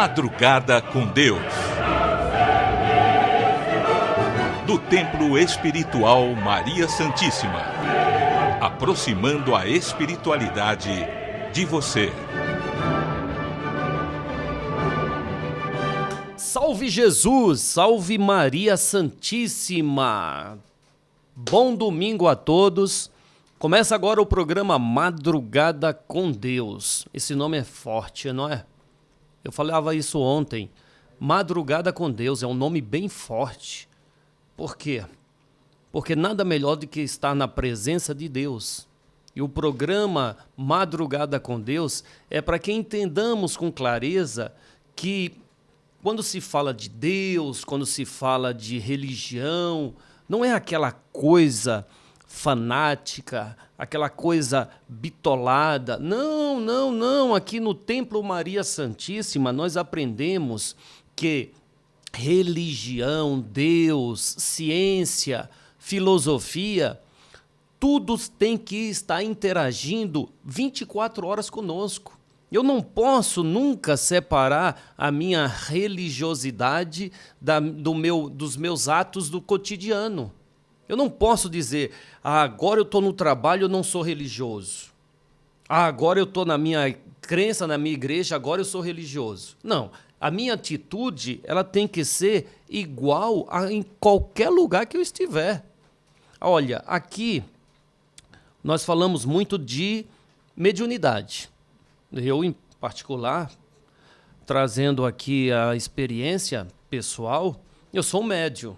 Madrugada com Deus. Do Templo Espiritual Maria Santíssima. Aproximando a espiritualidade de você. Salve Jesus, salve Maria Santíssima. Bom domingo a todos. Começa agora o programa Madrugada com Deus. Esse nome é forte, não é? Eu falava isso ontem. Madrugada com Deus é um nome bem forte. Por quê? Porque nada melhor do que estar na presença de Deus. E o programa Madrugada com Deus é para que entendamos com clareza que quando se fala de Deus, quando se fala de religião, não é aquela coisa fanática, aquela coisa bitolada. Não. Aqui no Templo Maria Santíssima nós aprendemos que religião, Deus, ciência, filosofia, tudo tem que estar interagindo 24 horas conosco. Eu não posso nunca separar a minha religiosidade dos meus atos do cotidiano. Eu não posso dizer, agora eu estou no trabalho, eu não sou religioso. Agora eu estou na minha crença, na minha igreja, agora eu sou religioso. Não, a minha atitude ela tem que ser igual em qualquer lugar que eu estiver. Olha, aqui nós falamos muito de mediunidade. Eu, em particular, trazendo aqui a experiência pessoal, eu sou um médium.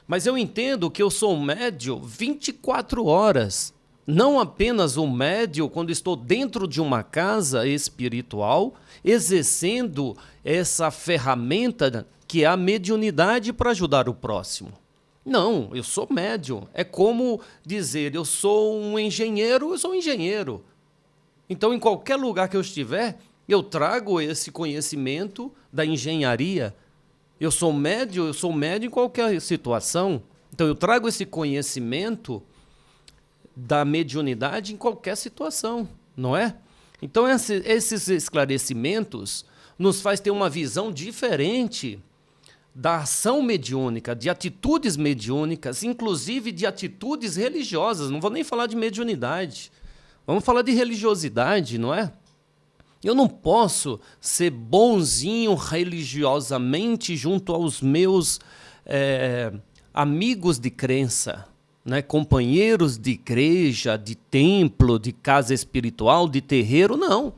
Mas eu entendo que eu sou um médium 24 horas. Não apenas um médium quando estou dentro de uma casa espiritual, exercendo essa ferramenta que é a mediunidade para ajudar o próximo. Não, eu sou médium. É como dizer, eu sou um engenheiro, eu sou um engenheiro. Então, em qualquer lugar que eu estiver, eu trago esse conhecimento da engenharia. Eu sou médium em qualquer situação. Então, eu trago esse conhecimento da mediunidade em qualquer situação, não é? Então, esses esclarecimentos nos faz ter uma visão diferente da ação mediúnica, de atitudes mediúnicas, inclusive de atitudes religiosas. Não vou nem falar de mediunidade. Vamos falar de religiosidade, não é? Eu não posso ser bonzinho religiosamente junto aos meus amigos de crença, né? Companheiros de igreja, de templo, de casa espiritual, de terreiro, não.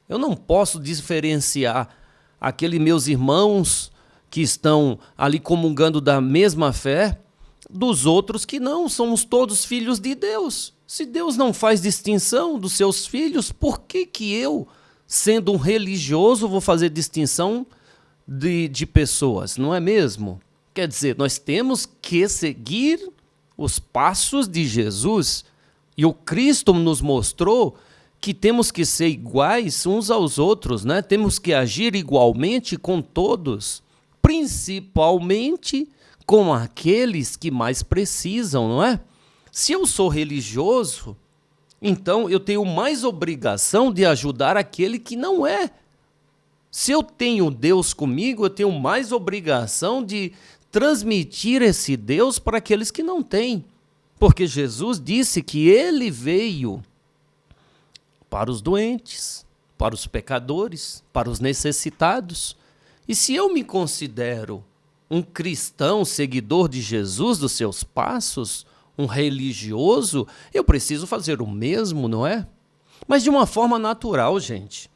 Eu não posso diferenciar aqueles meus irmãos que estão ali comungando da mesma fé dos outros que não, somos todos filhos de Deus. Se Deus não faz distinção dos seus filhos, por que eu, sendo um religioso, vou fazer distinção de pessoas, não é mesmo? Quer dizer, nós temos que seguir os passos de Jesus e o Cristo nos mostrou que temos que ser iguais uns aos outros, né? Temos que agir igualmente com todos, principalmente com aqueles que mais precisam, não é? Se eu sou religioso, então eu tenho mais obrigação de ajudar aquele que não é. Se eu tenho Deus comigo, eu tenho mais obrigação de transmitir esse Deus para aqueles que não têm. Porque Jesus disse que ele veio para os doentes, para os pecadores, para os necessitados. E se eu me considero um cristão, seguidor de Jesus, dos seus passos, um religioso, eu preciso fazer o mesmo, não é? Mas de uma forma natural, gente.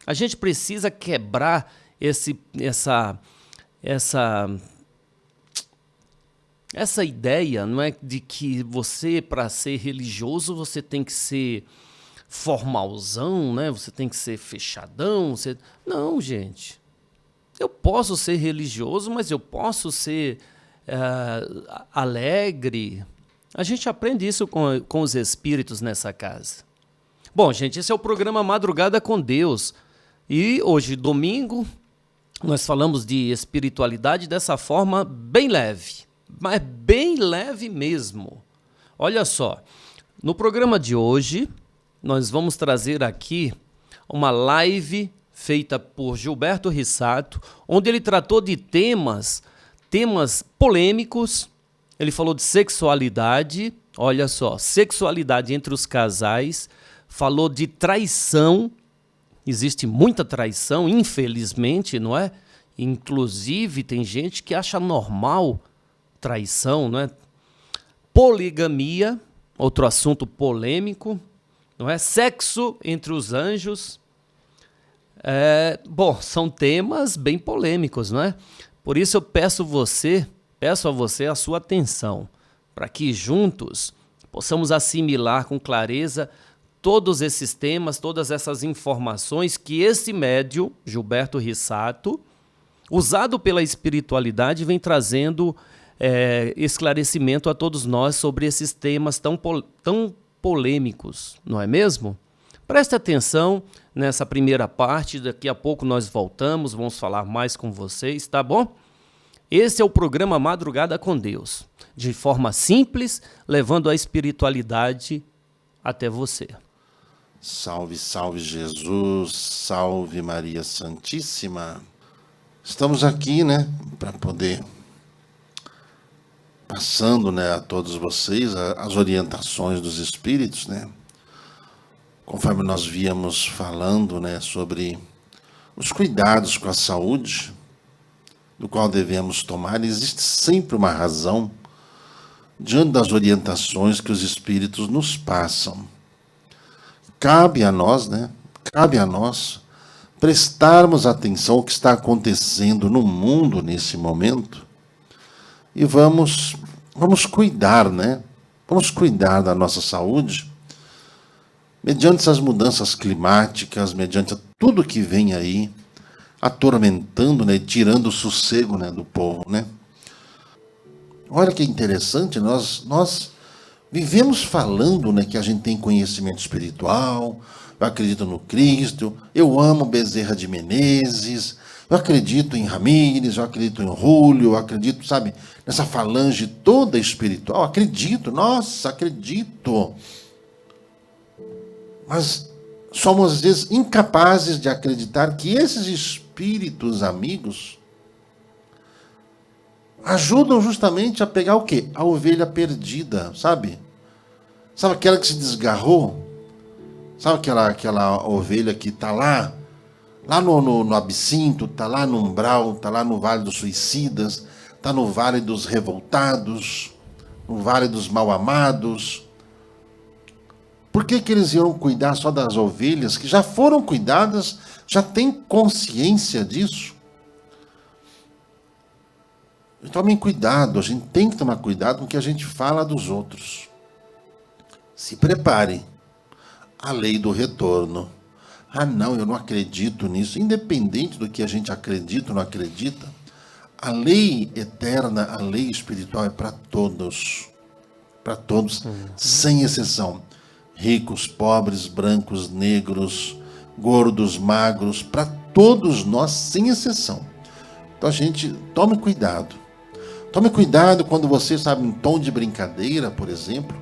A gente precisa quebrar essa ideia, não é, de que você, para ser religioso, você tem que ser formalzão, né? Você tem que ser fechadão. Não, gente. Eu posso ser religioso, mas eu posso ser alegre. A gente aprende isso com os espíritos nessa casa. Bom, gente, esse é o programa Madrugada com Deus. E hoje, domingo, nós falamos de espiritualidade dessa forma bem leve. Mas bem leve mesmo. Olha só, no programa de hoje, nós vamos trazer aqui uma live feita por Gilberto Rissato, onde ele tratou de temas polêmicos. Ele falou de sexualidade, olha só, sexualidade entre os casais, falou de traição, existe muita traição, infelizmente, não é? Inclusive, tem gente que acha normal traição, não é? Poligamia, outro assunto polêmico, não é? Sexo entre os anjos. Bom, são temas bem polêmicos, não é? Por isso eu peço a você a sua atenção, para que juntos possamos assimilar com clareza todos esses temas, todas essas informações que esse médium, Gilberto Rissato, usado pela espiritualidade, vem trazendo esclarecimento a todos nós sobre esses temas tão polêmicos, não é mesmo? Preste atenção nessa primeira parte, daqui a pouco nós voltamos, vamos falar mais com vocês, tá bom? Esse é o programa Madrugada com Deus, de forma simples, levando a espiritualidade até você. Salve, salve Jesus, salve Maria Santíssima. Estamos aqui, né, para poder passando, né, a todos vocês as orientações dos espíritos, né? Conforme nós víamos falando, né, sobre os cuidados com a saúde, do qual devemos tomar, existe sempre uma razão diante das orientações que os espíritos nos passam. Cabe a nós, né? Cabe a nós prestarmos atenção ao que está acontecendo no mundo nesse momento e vamos cuidar, né? Vamos cuidar da nossa saúde mediante essas mudanças climáticas, mediante tudo que vem aí atormentando, né, tirando o sossego, né, do povo, né? Olha que interessante, nós vivemos falando, né, que a gente tem conhecimento espiritual, eu acredito no Cristo, eu amo Bezerra de Menezes, eu acredito em Ramírez, eu acredito em Rúlio, eu acredito, sabe, nessa falange toda espiritual, acredito, nossa, acredito. Mas somos, às vezes, incapazes de acreditar que esses espíritos amigos ajudam justamente a pegar o quê? A ovelha perdida, sabe? Sabe aquela que se desgarrou? Sabe aquela ovelha que está lá no absinto, está lá no umbral, está lá no vale dos suicidas, está no vale dos revoltados, no vale dos mal-amados. Por que eles iam cuidar só das ovelhas que já foram cuidadas, já têm consciência disso? Tomem cuidado, a gente tem que tomar cuidado com o que a gente fala dos outros. Se prepare. A lei do retorno. Ah, não, eu não acredito nisso. Independente do que a gente acredita ou não acredita, a lei eterna, a lei espiritual é para todos. Para todos, sem exceção. Ricos, pobres, brancos, negros, gordos, magros, para todos nós, sem exceção. Então a gente tome cuidado. Tome cuidado quando você, sabe, em tom de brincadeira, por exemplo,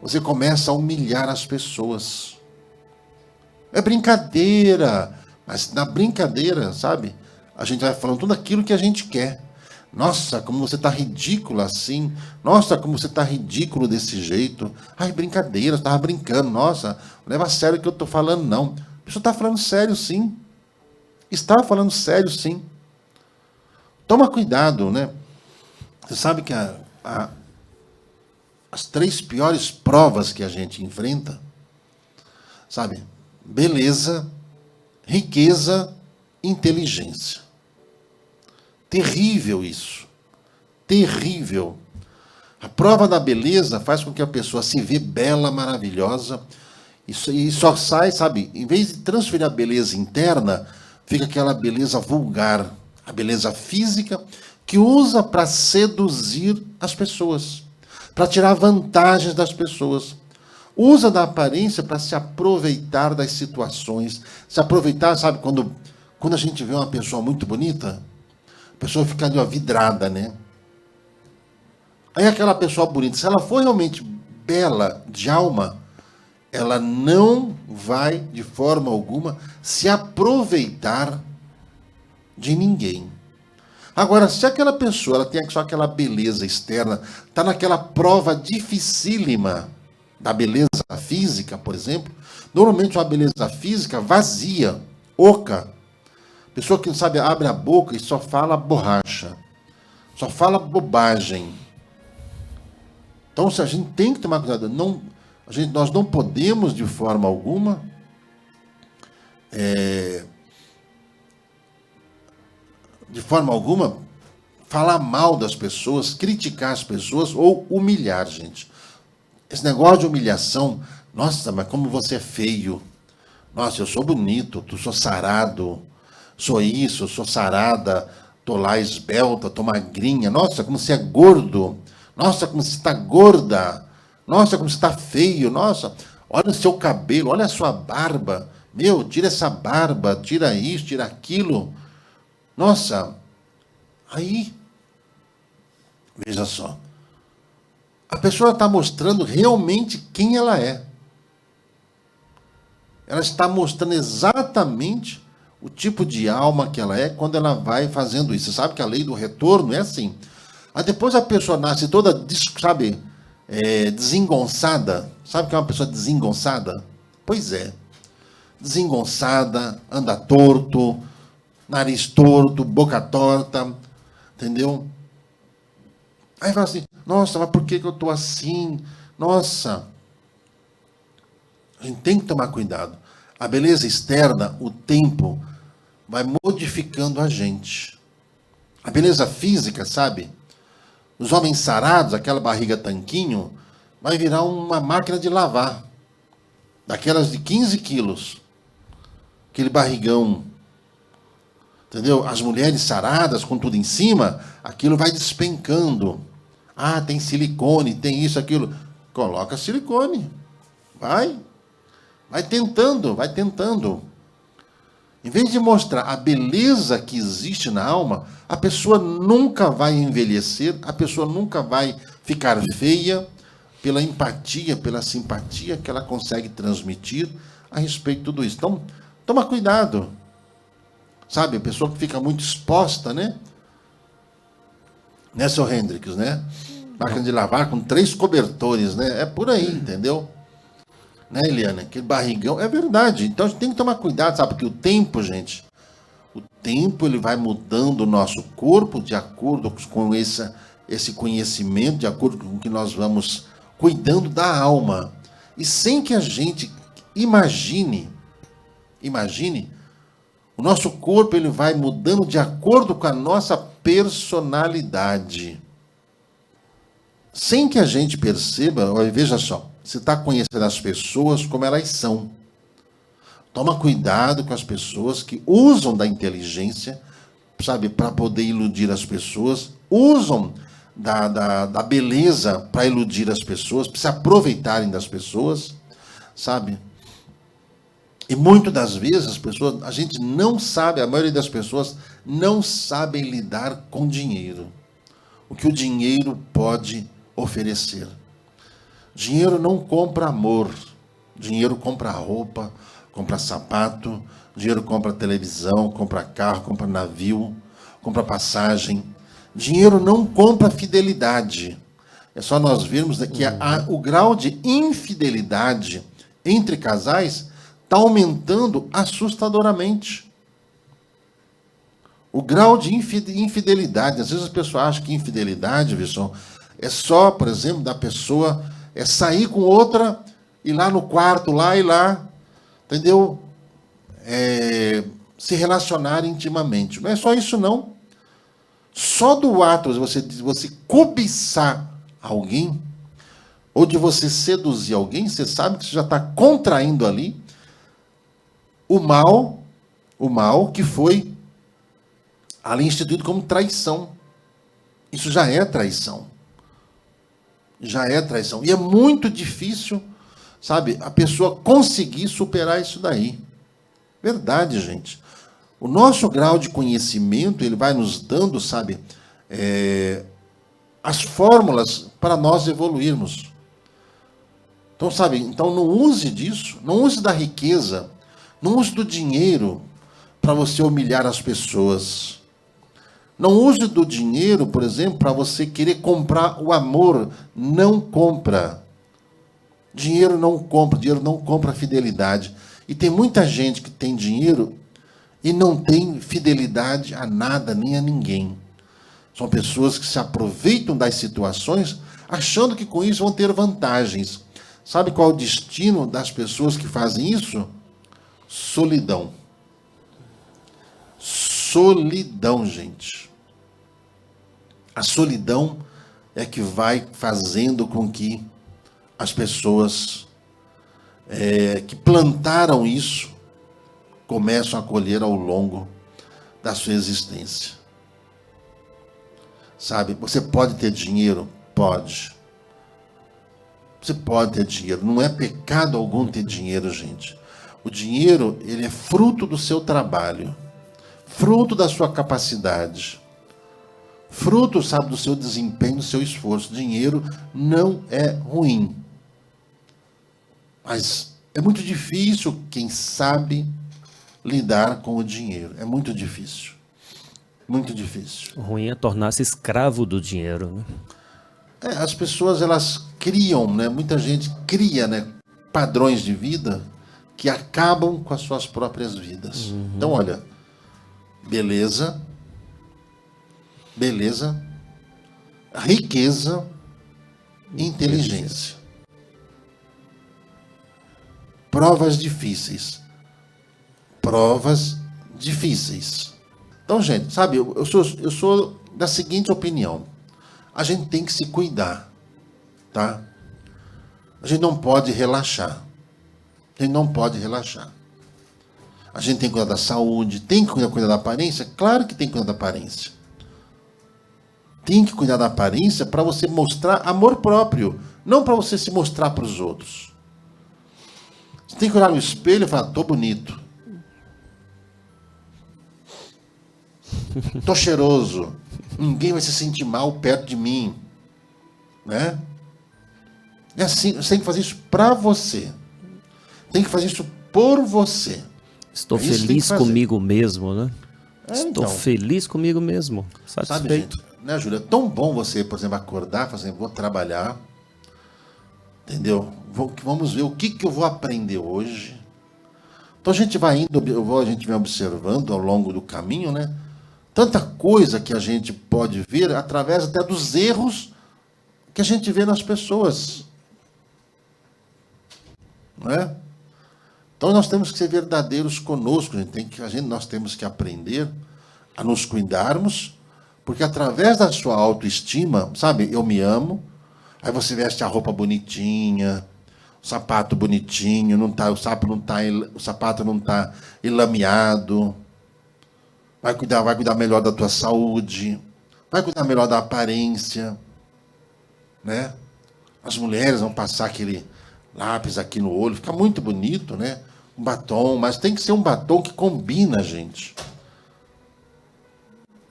você começa a humilhar as pessoas. É brincadeira, mas na brincadeira, sabe, a gente vai falando tudo aquilo que a gente quer. Nossa, como você está ridículo assim. Nossa, como você está ridículo desse jeito. Ai, brincadeira, eu estava brincando. Nossa, não leva a sério o que eu estou falando, não. A pessoa está falando sério, sim. Está falando sério, sim. Toma cuidado, né? Você sabe que as 3 piores provas que a gente enfrenta, sabe? Beleza, riqueza, inteligência. Terrível isso. Terrível. A prova da beleza faz com que a pessoa se vê bela, maravilhosa, e só sai, sabe, em vez de transferir a beleza interna, fica aquela beleza vulgar, a beleza física, que usa para seduzir as pessoas, para tirar vantagens das pessoas. Usa da aparência para se aproveitar das situações, se aproveitar, sabe, quando a gente vê uma pessoa muito bonita, a pessoa fica ali, ó, vidrada, né? Aí aquela pessoa bonita, se ela for realmente bela de alma, ela não vai, de forma alguma, se aproveitar de ninguém. Agora, se aquela pessoa ela tem só aquela beleza externa, está naquela prova dificílima da beleza física, por exemplo, normalmente uma beleza física vazia, oca. Pessoa que não sabe, abre a boca e só fala borracha, só fala bobagem. Então, a gente tem que tomar cuidado. Nós não podemos, de forma alguma, falar mal das pessoas, criticar as pessoas ou humilhar, gente. Esse negócio de humilhação, nossa, mas como você é feio. Nossa, eu sou bonito, tu sou sarado, sou isso, sou sarada, tô lá esbelta, tô magrinha. Nossa, como você é gordo. Nossa, como você está gorda. Nossa, como você está feio. Nossa, olha o seu cabelo, olha a sua barba. Meu, tira essa barba, tira isso, tira aquilo. Nossa, aí, veja só. A pessoa está mostrando realmente quem ela é. Ela está mostrando exatamente o tipo de alma que ela é quando ela vai fazendo isso. Você sabe que a lei do retorno é assim. Aí depois a pessoa nasce toda, desengonçada. Sabe o que é uma pessoa desengonçada? Pois é. Desengonçada, anda torto, nariz torto, boca torta, entendeu? Aí fala assim, nossa, mas por que eu estou assim? Nossa. A gente tem que tomar cuidado. A beleza externa, o tempo, vai modificando a gente. A beleza física, sabe? Os homens sarados, aquela barriga tanquinho, vai virar uma máquina de lavar. Daquelas de 15 quilos. Aquele barrigão. Entendeu? As mulheres saradas, com tudo em cima, aquilo vai despencando. Ah, tem silicone, tem isso, aquilo. Coloca silicone. Vai. Vai tentando, vai tentando. Em vez de mostrar a beleza que existe na alma, a pessoa nunca vai envelhecer, a pessoa nunca vai ficar feia pela empatia, pela simpatia que ela consegue transmitir a respeito de tudo isso. Então, toma cuidado. Sabe, a pessoa que fica muito exposta, né? Né, seu Hendrix, né? Máquina de lavar com 3 cobertores, né? É por aí, entendeu? Né, Eliana? Aquele barrigão. É verdade. Então a gente tem que tomar cuidado, sabe? Porque o tempo, gente, o tempo ele vai mudando o nosso corpo de acordo com esse conhecimento, de acordo com o que nós vamos cuidando da alma. E sem que a gente imagine, o nosso corpo ele vai mudando de acordo com a nossa personalidade. Sem que a gente perceba, veja só, você está conhecendo as pessoas como elas são. Toma cuidado com as pessoas que usam da inteligência, sabe, para poder iludir as pessoas, usam da beleza para iludir as pessoas, para se aproveitarem das pessoas, sabe? E muitas das vezes as pessoas, a gente não sabe, a maioria das pessoas não sabem lidar com dinheiro. O que o dinheiro pode oferecer. Dinheiro não compra amor. Dinheiro compra roupa, compra sapato, dinheiro compra televisão, compra carro, compra navio, compra passagem. Dinheiro não compra fidelidade. É só nós vermos que o grau de infidelidade entre casais está aumentando assustadoramente. O grau de infidelidade, às vezes as pessoas acham que infidelidade, Wilson, é só, por exemplo, da pessoa sair com outra, ir lá no quarto, lá e lá, entendeu? Se relacionar intimamente. Não é só isso, não. Só do ato de você cobiçar alguém, ou de você seduzir alguém, você sabe que você já está contraindo ali o mal que foi ali instituído como traição. Isso já é traição. Já é traição. E é muito difícil, sabe, a pessoa conseguir superar isso daí. Verdade, gente. O nosso grau de conhecimento, ele vai nos dando, sabe, as fórmulas para nós evoluirmos. Então, sabe, então não use disso, não use da riqueza, não use do dinheiro para você humilhar as pessoas. Não use do dinheiro, por exemplo, para você querer comprar o amor. Não compra. Dinheiro não compra fidelidade. E tem muita gente que tem dinheiro e não tem fidelidade a nada, nem a ninguém. São pessoas que se aproveitam das situações achando que com isso vão ter vantagens. Sabe qual é o destino das pessoas que fazem isso? Solidão. Solidão, gente. A solidão é que vai fazendo com que as pessoas que plantaram isso começam a colher ao longo da sua existência. Sabe, você pode ter dinheiro? Pode. Você pode ter dinheiro. Não é pecado algum ter dinheiro, gente. O dinheiro, ele é fruto do seu trabalho, fruto da sua capacidade, fruto, sabe, do seu desempenho, do seu esforço. Dinheiro não é ruim. Mas é muito difícil quem sabe lidar com o dinheiro. É muito difícil. Muito difícil. O ruim é tornar-se escravo do dinheiro, né? As pessoas, elas criam, né? Muita gente cria, né, padrões de vida que acabam com as suas próprias vidas. Então, olha, beleza, riqueza, inteligência. Provas difíceis. Então, gente, sabe, eu sou da seguinte opinião. A gente tem que se cuidar, tá? A gente não pode relaxar. A gente tem que cuidar da saúde, tem que cuidar da aparência? Claro que tem que cuidar da aparência. Tem que cuidar da aparência para você mostrar amor próprio, não para você se mostrar para os outros. Você tem que olhar no espelho e falar, tô bonito. Tô cheiroso. Ninguém vai se sentir mal perto de mim. Né? É assim, você tem que fazer isso para você. Tem que fazer isso por você. Estou feliz comigo mesmo, né? Estou então, feliz comigo mesmo. Satisfeito. Sabe, gente, né, Júlia? É tão bom você, por exemplo, acordar, fazer, vou trabalhar. Entendeu? Vamos ver o que eu vou aprender hoje. Então a gente vai indo, a gente vai observando ao longo do caminho, né? Tanta coisa que a gente pode ver através até dos erros que a gente vê nas pessoas. Não é? Então nós temos que ser verdadeiros conosco. Nós temos que aprender a nos cuidarmos, porque através da sua autoestima, sabe, eu me amo, aí você veste a roupa bonitinha, o sapato bonitinho, o sapato não está enlameado. Vai cuidar melhor da tua saúde, vai cuidar melhor da aparência, né? As mulheres vão passar aquele lápis aqui no olho, fica muito bonito, né? Um batom, mas tem que ser um batom que combina, gente.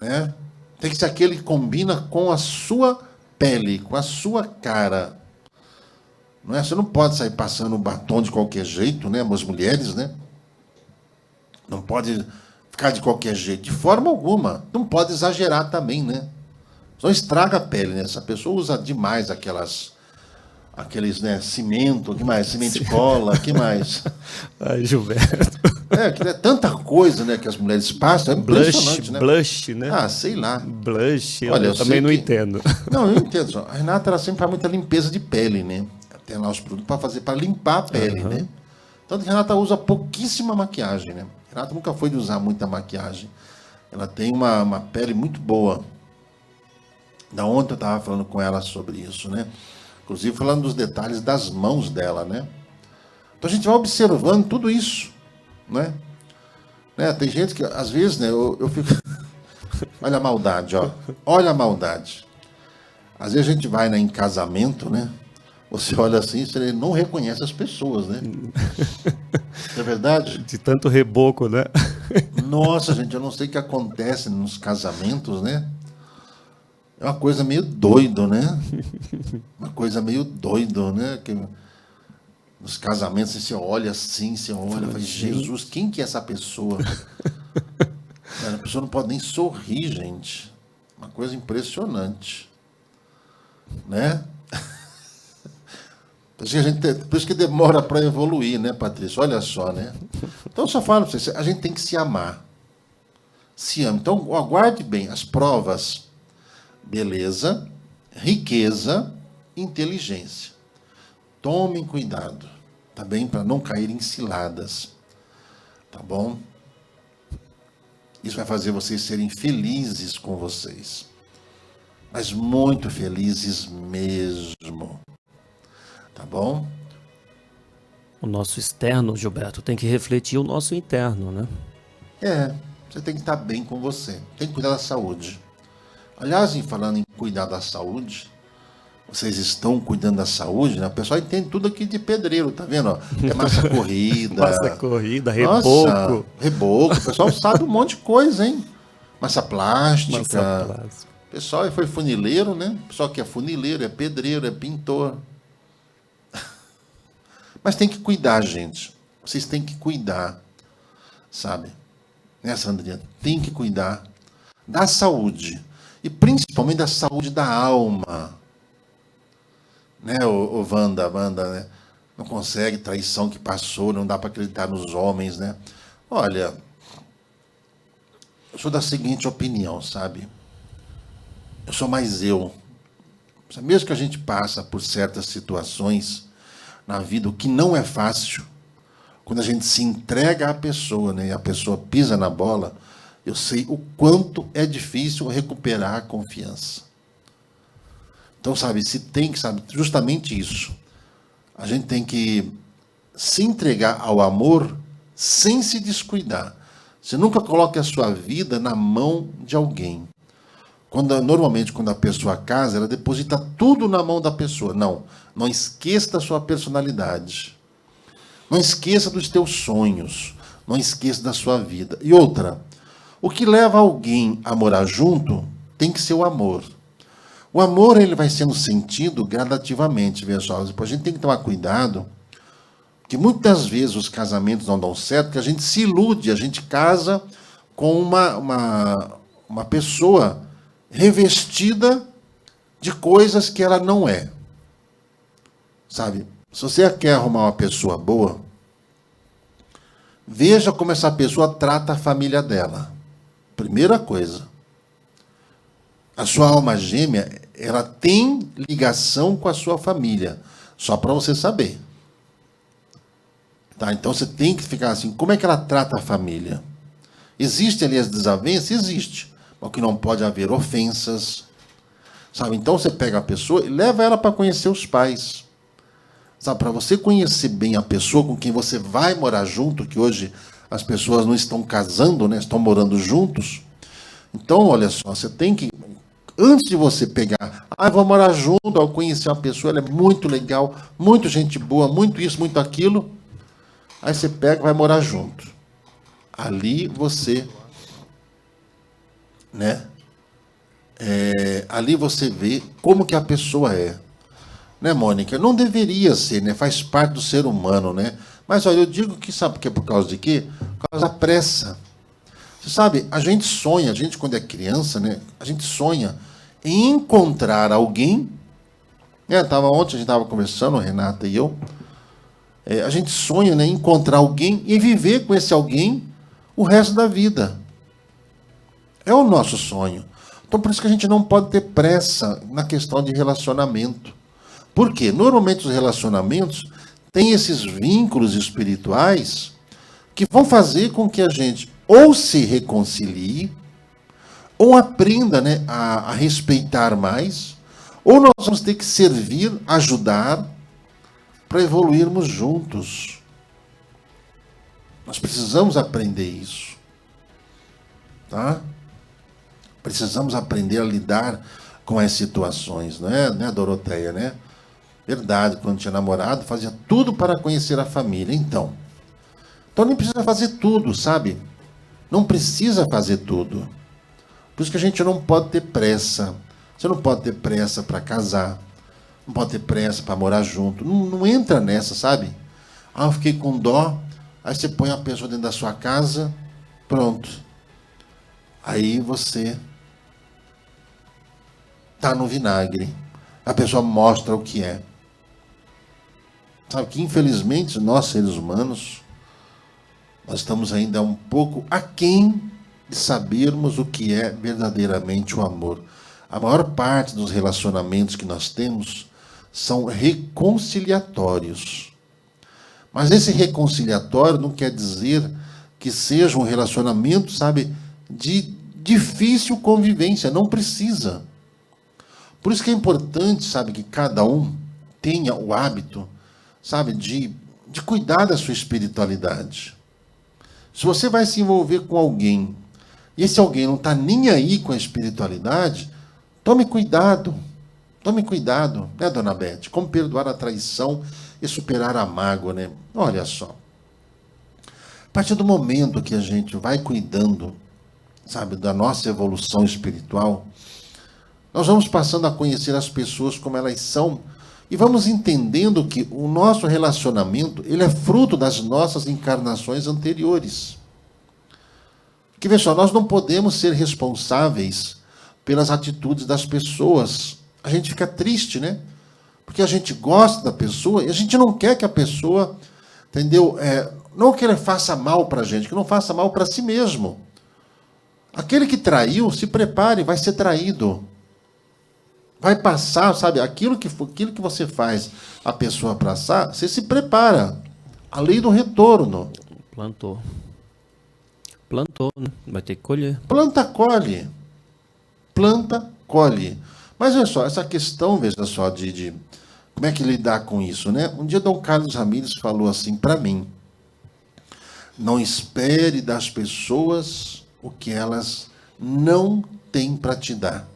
Né? Tem que ser aquele que combina com a sua pele, com a sua cara. Não é? Você não pode sair passando um batom de qualquer jeito, né? As mulheres, né? Não pode ficar de qualquer jeito, de forma alguma. Não pode exagerar também, né? Só estraga a pele, né? Essa pessoa usa demais aqueles, né, cimento, que mais? Cimento de cola, que mais? Ai, Gilberto. Que é tanta coisa, né, que as mulheres passam, é impressionante, né? Blush, né? Ah, sei lá. Blush, olha, eu também não entendo. Não, eu entendo. A Renata, ela sempre faz muita limpeza de pele, né? Tem lá os produtos para limpar a pele, né? Tanto que a Renata usa pouquíssima maquiagem, né? A Renata nunca foi de usar muita maquiagem. Ela tem uma pele muito boa. Da ontem eu estava falando com ela sobre isso, né? Inclusive falando dos detalhes das mãos dela, né? Então a gente vai observando tudo isso, né? Tem gente que, às vezes, né, eu fico... Olha a maldade, ó. Olha a maldade. Às vezes a gente vai, né, em casamento, né? Você olha assim, você não reconhece as pessoas, né? É verdade? De tanto reboco, né? Nossa, gente, eu não sei o que acontece nos casamentos, né? É uma coisa meio doido, né? Uma coisa meio doido, né? Que Nos casamentos, você olha assim, você olha e fala, Jesus, quem que é essa pessoa? A pessoa não pode nem sorrir, gente. Uma coisa impressionante. Né? Por isso que demora para evoluir, né, Patrícia? Olha só, né? Então, eu só falo para vocês, a gente tem que se amar. Se ama. Então, aguarde bem as provas. Beleza, riqueza, inteligência. Tomem cuidado, tá bem? Para não cair em ciladas, tá bom? Isso vai fazer vocês serem felizes com vocês. Mas muito felizes mesmo. Tá bom? O nosso externo, Gilberto, tem que refletir o nosso interno, né? Você tem que estar bem com você. Tem que cuidar da saúde. Aliás, falando em cuidar da saúde, vocês estão cuidando da saúde, né? O pessoal entende tudo aqui de pedreiro, tá vendo? Ó? É massa corrida. Massa corrida, reboco. Nossa, reboco. O pessoal sabe um monte de coisa, hein? Massa plástica. Massa plástica. O pessoal foi funileiro, né? O pessoal que é funileiro, é pedreiro, é pintor. Mas tem que cuidar, gente. Vocês têm que cuidar, sabe? Né, Sandrinha? Tem que cuidar da saúde. E principalmente da saúde da alma. Né, o Wanda, né? Não consegue, traição que passou, não dá para acreditar nos homens, né? Olha, eu sou da seguinte opinião, sabe? Eu sou mais eu. Mesmo que a gente passa por certas situações na vida, o que não é fácil, quando a gente se entrega à pessoa, né, e a pessoa pisa na bola, eu sei o quanto é difícil recuperar a confiança. Então, sabe, justamente isso. A gente tem que se entregar ao amor sem se descuidar. Você nunca coloque a sua vida na mão de alguém. Normalmente, quando a pessoa casa, ela deposita tudo na mão da pessoa. Não esqueça da sua personalidade. Não esqueça dos teus sonhos. Não esqueça da sua vida. E outra, o que leva alguém a morar junto tem que ser o amor. O amor ele vai sendo sentido gradativamente, pessoal. A gente tem que tomar cuidado, que muitas vezes os casamentos não dão certo, que a gente se ilude, a gente casa com uma pessoa revestida de coisas que ela não é. Sabe? Se você quer arrumar uma pessoa boa, veja como essa pessoa trata a família dela. Primeira coisa. A sua alma gêmea, ela tem ligação com a sua família. Só para você saber. Tá? Então você tem que ficar assim, como é que ela trata a família? Existe ali as desavenças? Existe. O que não pode haver ofensas. Sabe? Então você pega a pessoa e leva ela para conhecer os pais. Sabe? Para você conhecer bem a pessoa com quem você vai morar junto, que hoje as pessoas não estão casando, né? Estão morando juntos. Então, olha só, você tem que, antes de você pegar, vou morar junto, eu conheci uma pessoa, ela é muito legal, muito gente boa, muito isso, muito aquilo. Aí você pega e vai morar junto. Ali você... né? Ali você vê como que a pessoa é. Né, Mônica? Não deveria ser, né? Faz parte do ser humano, né? Mas, olha, eu digo que, sabe que é por causa de quê? Por causa da pressa. Você sabe, a gente sonha, a gente quando é criança, né? A gente sonha em encontrar alguém. Ontem a gente estava conversando, Renata e eu. A gente sonha, né, em encontrar alguém e viver com esse alguém o resto da vida. É o nosso sonho. Então, por isso que a gente não pode ter pressa na questão de relacionamento. Por quê? Normalmente os relacionamentos têm esses vínculos espirituais que vão fazer com que a gente ou se reconcilie, ou aprenda, né, a respeitar mais, ou nós vamos ter que servir, ajudar, para evoluirmos juntos. Nós precisamos aprender isso. Tá? Precisamos aprender a lidar com as situações, não é, né, Doroteia, né? Verdade, quando tinha namorado, fazia tudo para conhecer a família. Então nem precisa fazer tudo, sabe? Não precisa fazer tudo. Por isso que a gente não pode ter pressa. Você não pode ter pressa para casar. Não pode ter pressa para morar junto. Não entra nessa, sabe? Ah, eu fiquei com dó. Aí você põe a pessoa dentro da sua casa, pronto. Aí você está no vinagre. A pessoa mostra o que é. Sabe que, infelizmente, nós, seres humanos, nós estamos ainda um pouco aquém de sabermos o que é verdadeiramente o amor. A maior parte dos relacionamentos que nós temos são reconciliatórios. Mas esse reconciliatório não quer dizer que seja um relacionamento, sabe, de difícil convivência. Não precisa. Por isso que é importante, sabe, que cada um tenha o hábito, sabe, de cuidar da sua espiritualidade. Se você vai se envolver com alguém, e esse alguém não está nem aí com a espiritualidade, tome cuidado. Tome cuidado, né, dona Beth? Como perdoar a traição e superar a mágoa, né? Olha só. A partir do momento que a gente vai cuidando, sabe, da nossa evolução espiritual, nós vamos passando a conhecer as pessoas como elas são e vamos entendendo que o nosso relacionamento, ele é fruto das nossas encarnações anteriores. Porque, veja só, nós não podemos ser responsáveis pelas atitudes das pessoas. A gente fica triste, né? Porque a gente gosta da pessoa e a gente não quer que a pessoa, entendeu? Não que ele faça mal para a gente, que não faça mal para si mesmo. Aquele que traiu, se prepare, vai ser traído. Vai passar, sabe? Aquilo que você faz a pessoa passar, você se prepara. A lei do retorno. Plantou, né? Vai ter que colher. Planta, colhe. Planta, colhe. Mas olha só, essa questão, veja só, de como é que lidar com isso, né? Um dia Dom Carlos Ramírez falou assim para mim: não espere das pessoas o que elas não têm para te dar.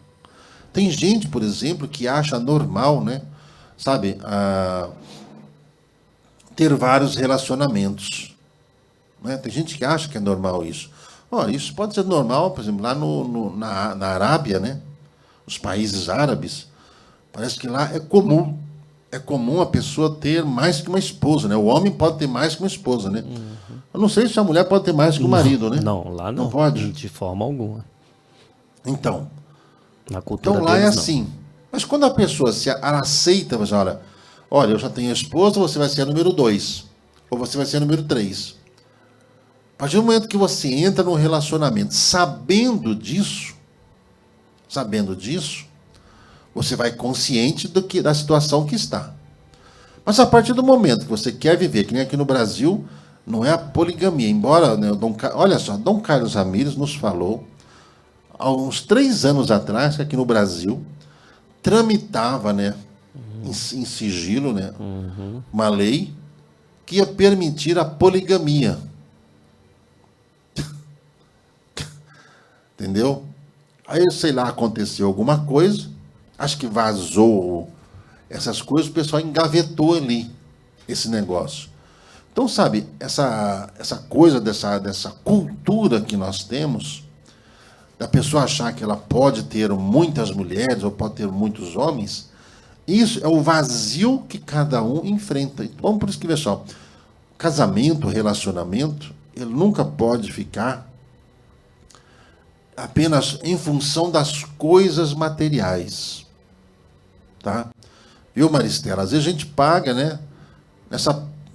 Tem gente, por exemplo, que acha normal, né? Sabe, ter vários relacionamentos. Né? Tem gente que acha que é normal isso. Olha, isso pode ser normal, por exemplo, lá na Arábia, né? Os países árabes, parece que lá é comum. É comum a pessoa ter mais que uma esposa, né? O homem pode ter mais que uma esposa, né? Uhum. Eu não sei se a mulher pode ter mais que o marido, né? Não, lá não. Não pode? De forma alguma. Então, na cultura então lá deles, é assim. Não. Mas quando a pessoa ela aceita, você olha, eu já tenho a esposa, você vai ser a número 2. Ou você vai ser a número 3. A partir do momento que você entra num relacionamento sabendo disso, você vai consciente da situação que está. Mas a partir do momento que você quer viver, que nem aqui no Brasil, não é a poligamia. Embora, né, olha só, Dom Carlos Ramírez nos falou, há uns 3 anos atrás, que aqui no Brasil, tramitava, né, em sigilo, né, uma lei que ia permitir a poligamia. Entendeu? Aí, sei lá, aconteceu alguma coisa, acho que vazou essas coisas, o pessoal engavetou ali esse negócio. Então, sabe, essa coisa dessa cultura que nós temos, da pessoa achar que ela pode ter muitas mulheres ou pode ter muitos homens, isso é o vazio que cada um enfrenta. Então, por isso que, veja só, casamento, relacionamento, ele nunca pode ficar apenas em função das coisas materiais. Tá? Viu, Maristela? Às vezes a gente paga, né?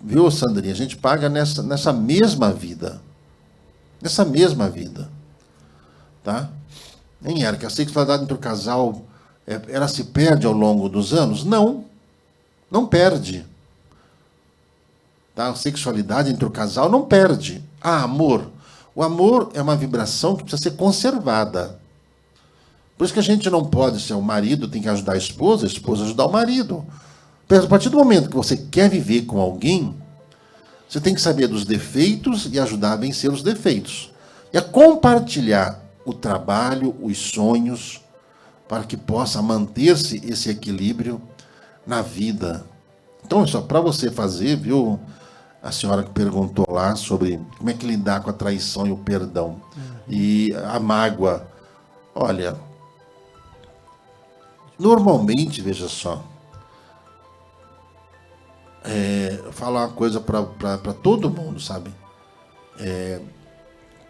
Viu, Sandrinha? A gente paga nessa mesma vida. Nessa mesma vida. Tá? Nem era que a sexualidade entre o casal, ela se perde ao longo dos anos? Não. Não perde. Tá? A sexualidade entre o casal não perde. Amor. O amor é uma vibração que precisa ser conservada. Por isso que a gente não pode ser o marido, tem que ajudar a esposa ajudar o marido. A partir do momento que você quer viver com alguém, você tem que saber dos defeitos e ajudar a vencer os defeitos. E a compartilhar o trabalho, os sonhos, para que possa manter-se esse equilíbrio na vida. Então, só para você fazer, viu, a senhora que perguntou lá sobre como é que lidar com a traição e o perdão. E a mágoa. Olha, normalmente, veja só, falar uma coisa para todo mundo, sabe?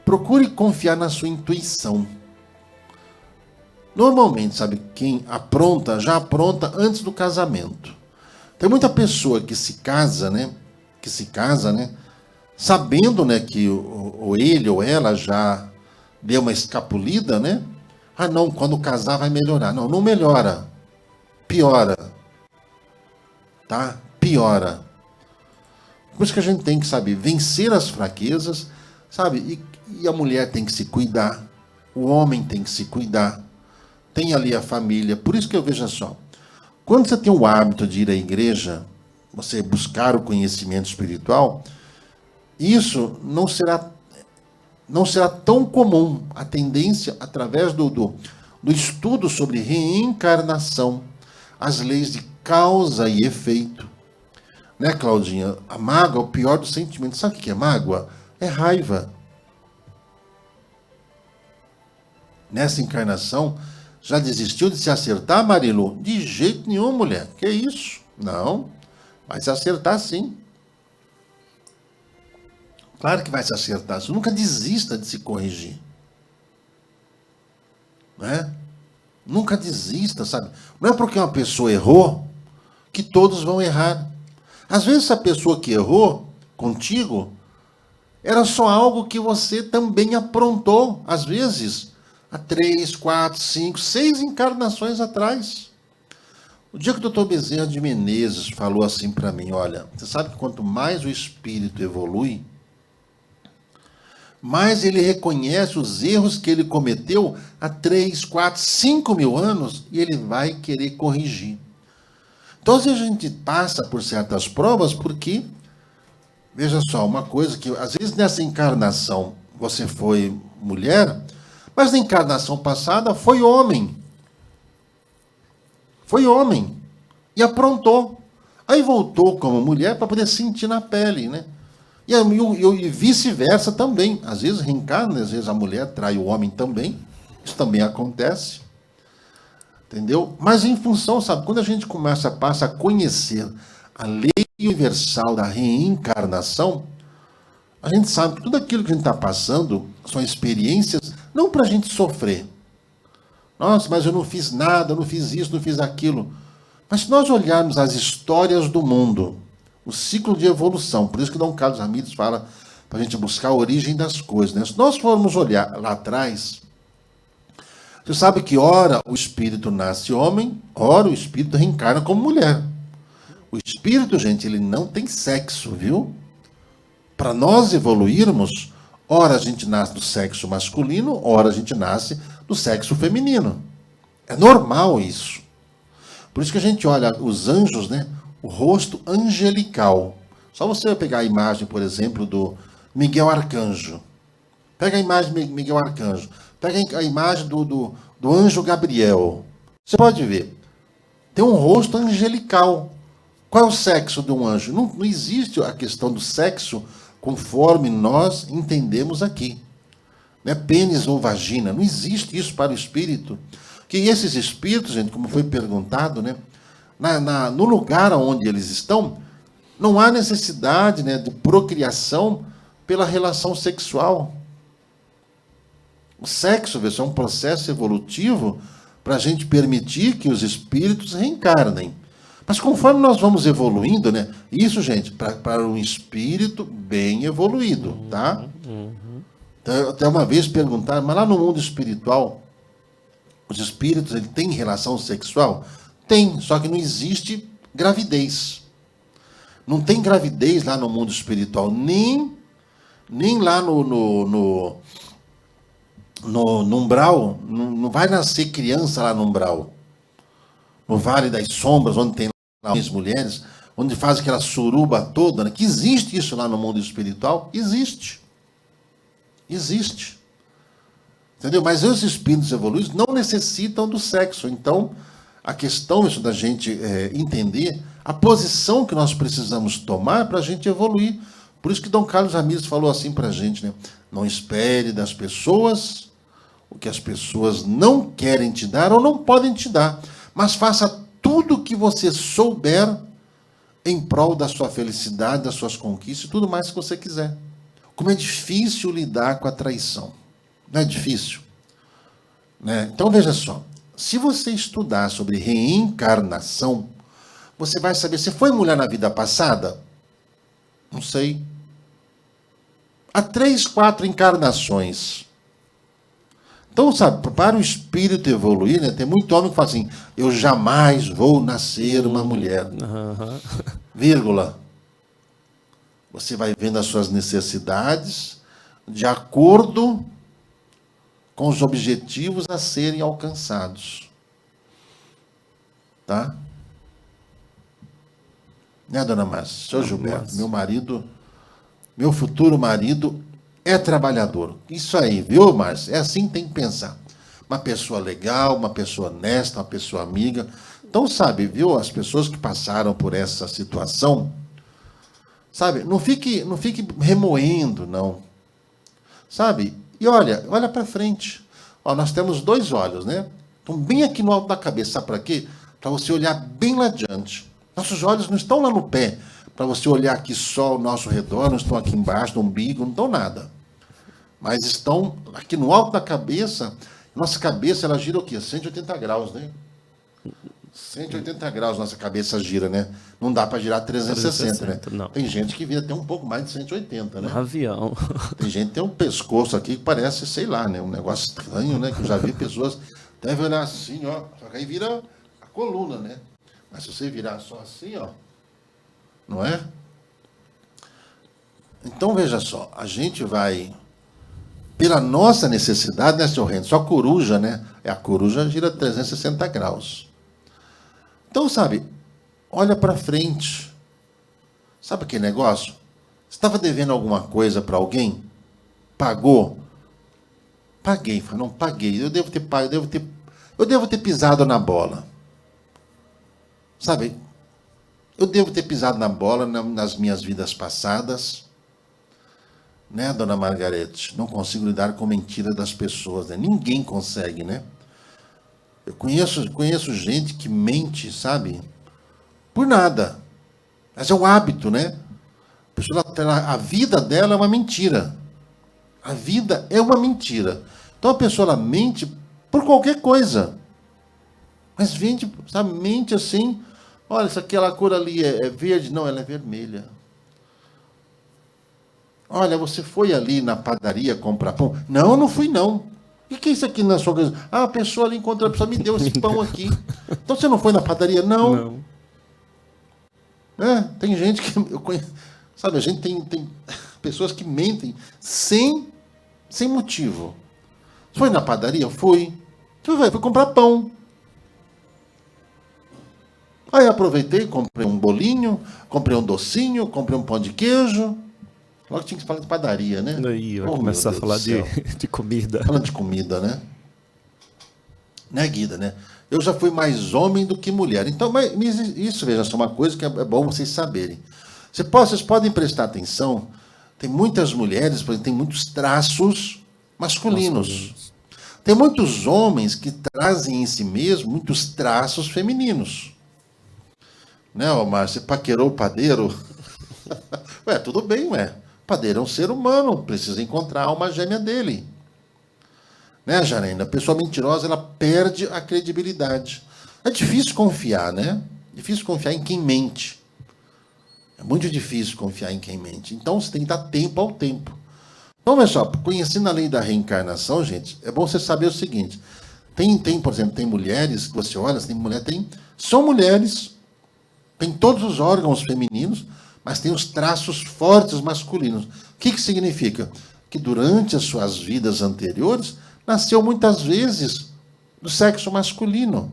Procure confiar na sua intuição. Normalmente, sabe, quem apronta, já apronta antes do casamento. Tem muita pessoa que se casa, né? Sabendo, né, que ou ele ou ela já deu uma escapulida, né? Ah, não, quando casar vai melhorar. Não, não melhora. Piora. Tá? Piora. Por isso que a gente tem que saber vencer as fraquezas, sabe? E a mulher tem que se cuidar. O homem tem que se cuidar. Tem ali a família. Por isso que eu vejo só. Quando você tem o hábito de ir à igreja, você buscar o conhecimento espiritual, isso não será tão comum. A tendência, através do estudo sobre reencarnação, as leis de causa e efeito. Né, Claudinha? A mágoa é o pior dos sentimentos. Sabe o que é mágoa? É raiva. Nessa encarnação, já desistiu de se acertar, Marilu? De jeito nenhum, mulher. Que isso? Não. Vai se acertar, sim. Claro que vai se acertar. Você nunca desista de se corrigir. Né? Nunca desista, sabe? Não é porque uma pessoa errou que todos vão errar. Às vezes, essa pessoa que errou contigo era só algo que você também aprontou. Às vezes, há 3, 4, 5, 6 encarnações atrás. O dia que o Dr. Bezerra de Menezes falou assim para mim, olha, você sabe que quanto mais o espírito evolui, mais ele reconhece os erros que ele cometeu há 3, 4, 5 mil anos e ele vai querer corrigir. Então, às vezes a gente passa por certas provas porque, veja só, uma coisa que, às vezes nessa encarnação você foi mulher, mas na encarnação passada foi homem. Foi homem. E aprontou. Aí voltou como mulher para poder sentir na pele, né? E vice-versa também. Às vezes reencarna, às vezes a mulher trai o homem também. Isso também acontece. Entendeu? Mas em função, sabe, quando a gente passa a conhecer a lei universal da reencarnação, a gente sabe que tudo aquilo que a gente está passando são experiências não para a gente sofrer. Nossa, mas eu não fiz nada, eu não fiz isso, não fiz aquilo. Mas se nós olharmos as histórias do mundo, o ciclo de evolução, por isso que Dom Carlos Ramírez fala para a gente buscar a origem das coisas, né? Se nós formos olhar lá atrás, você sabe que ora o espírito nasce homem, ora o espírito reencarna como mulher. O espírito, gente, ele não tem sexo, viu? Para nós evoluirmos, ora a gente nasce do sexo masculino, ora a gente nasce do sexo feminino. É normal isso. Por isso que a gente olha os anjos, né? O rosto angelical. Só você pegar a imagem, por exemplo, do Miguel Arcanjo. Pega a imagem do Miguel Arcanjo. Pega a imagem do anjo Gabriel. Você pode ver. Tem um rosto angelical. Qual é o sexo de um anjo? Não existe a questão do sexo conforme nós entendemos aqui. Né? Pênis ou vagina. Não existe isso para o espírito. Que esses espíritos, gente, como foi perguntado, né? No lugar onde eles estão, não há necessidade, né, de procriação pela relação sexual. O sexo, veja, é um processo evolutivo para a gente permitir que os espíritos reencarnem. Mas conforme nós vamos evoluindo, né? Isso, gente, para um espírito bem evoluído, tá? Então, até uma vez perguntaram, mas lá no mundo espiritual, os espíritos, ele têm relação sexual? Tem, só que não existe gravidez. Não tem gravidez lá no mundo espiritual, nem lá no umbral, não vai nascer criança lá no umbral. No Vale das Sombras, onde tem lá as mulheres, onde faz aquela suruba toda, né? Que existe isso lá no mundo espiritual? Existe. Existe. Entendeu? Mas os espíritos evoluídos não necessitam do sexo. Então, a questão isso da gente entender a posição que nós precisamos tomar para a gente evoluir. Por isso que Dom Carlos Ramírez falou assim para a gente, né? Não espere das pessoas o que as pessoas não querem te dar ou não podem te dar. Mas faça tudo o que você souber em prol da sua felicidade, das suas conquistas, tudo mais que você quiser. Como é difícil lidar com a traição. Não é difícil? Né? Então, veja só. Se você estudar sobre reencarnação, você vai saber, você foi mulher na vida passada? Não sei. Há 3, 4 encarnações. Então, sabe, para o espírito evoluir, né, tem muito homem que fala assim, eu jamais vou nascer uma mulher. Vírgula. Você vai vendo as suas necessidades de acordo com os objetivos a serem alcançados. Tá? Né, dona Márcia? Seu Gilberto, meu marido, meu futuro marido é trabalhador. Isso aí, viu, Márcia? É assim que tem que pensar. Uma pessoa legal, uma pessoa honesta, uma pessoa amiga. Então, sabe, viu, as pessoas que passaram por essa situação, sabe, não fique remoendo, não. Sabe? E olha para frente. Ó, nós temos 2 olhos, né? Estão bem aqui no alto da cabeça. Sabe para quê? Para você olhar bem lá adiante. Nossos olhos não estão lá no pé, para você olhar aqui só ao nosso redor, não estão aqui embaixo, no umbigo, não estão nada. Mas estão aqui no alto da cabeça. Nossa cabeça, ela gira o quê? 180 graus, né? 180 graus nossa cabeça gira, né? Não dá para girar 360, né? Não. Tem gente que vira até um pouco mais de 180, né? Um avião. Tem gente que tem um pescoço aqui que parece, sei lá, né? Um negócio estranho, né? Que eu já vi pessoas devem olhar assim, ó. Só que aí vira a coluna, né? Mas se você virar só assim, ó, não é? Então, veja só, a gente vai, pela nossa necessidade, né, seu Reino? Só a coruja, né? A coruja gira 360 graus. Então, sabe, olha para frente. Sabe aquele negócio? Você estava devendo alguma coisa para alguém? Pagou? Paguei. Não, paguei. Eu devo ter pisado na bola. Sabe, eu devo ter pisado na bola nas minhas vidas passadas. Né, dona Margarete? Não consigo lidar com mentira das pessoas. Né? Ninguém consegue, né? Eu conheço gente que mente, sabe? Por nada. Mas é um hábito, né? A vida dela é uma mentira. A vida é uma mentira. Então a pessoa ela mente por qualquer coisa. Mas mente assim. Olha, aquela cor ali é verde. Não, ela é vermelha. Olha, você foi ali na padaria comprar pão? Não, não fui não. O que é isso aqui na sua casa? Ah, a pessoa ali encontrou, a pessoa me deu esse pão aqui. Então você não foi na padaria? Não. É, tem gente que eu conheço, sabe, a gente tem pessoas que mentem sem motivo. Foi na padaria? Fui. Fui comprar pão. Aí aproveitei, comprei um bolinho, comprei um docinho, comprei um pão de queijo. Logo tinha que falar de padaria, né? Aí, vai começar a falar de comida. Falando de comida, né? Né, Guida, né? Eu já fui mais homem do que mulher. Então, mas isso, veja só, uma coisa que é bom vocês saberem. Vocês podem prestar atenção, tem muitas mulheres, por exemplo, tem muitos traços masculinos. Tem muitos homens que trazem em si mesmo muitos traços femininos. Né, Omar? Você paquerou o padeiro? Ué, tudo bem, ué. O padeiro é um ser humano, precisa encontrar a alma gêmea dele. Né, Jarena? A pessoa mentirosa, ela perde a credibilidade. É difícil confiar, né? Difícil confiar em quem mente. É muito difícil confiar em quem mente. Então, você tem que dar tempo ao tempo. Então, olha só, conhecendo a lei da reencarnação, gente, é bom você saber o seguinte. Por exemplo, tem mulheres, que você olha, são mulheres, tem todos os órgãos femininos, mas tem os traços fortes masculinos. O que significa? Que durante as suas vidas anteriores, nasceu muitas vezes do sexo masculino.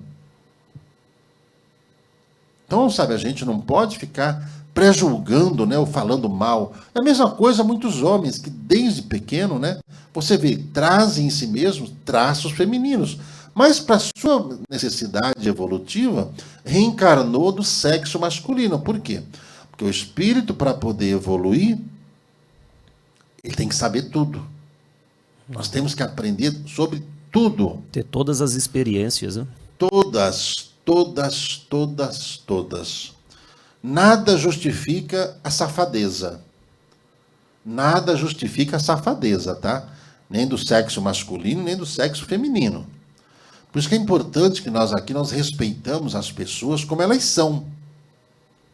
Então, sabe, a gente não pode ficar pré-julgando, né, ou falando mal. É a mesma coisa muitos homens que desde pequeno, né, você vê, trazem em si mesmos traços femininos. Mas para sua necessidade evolutiva, reencarnou do sexo masculino. Por quê? Porque o espírito, para poder evoluir, ele tem que saber tudo. Nós temos que aprender sobre tudo. Ter todas as experiências, né? Todas. nada justifica a safadeza. Nada justifica a safadeza, tá? Nem do sexo masculino, nem do sexo feminino. Por isso que é importante que nós aqui respeitamos as pessoas como elas são.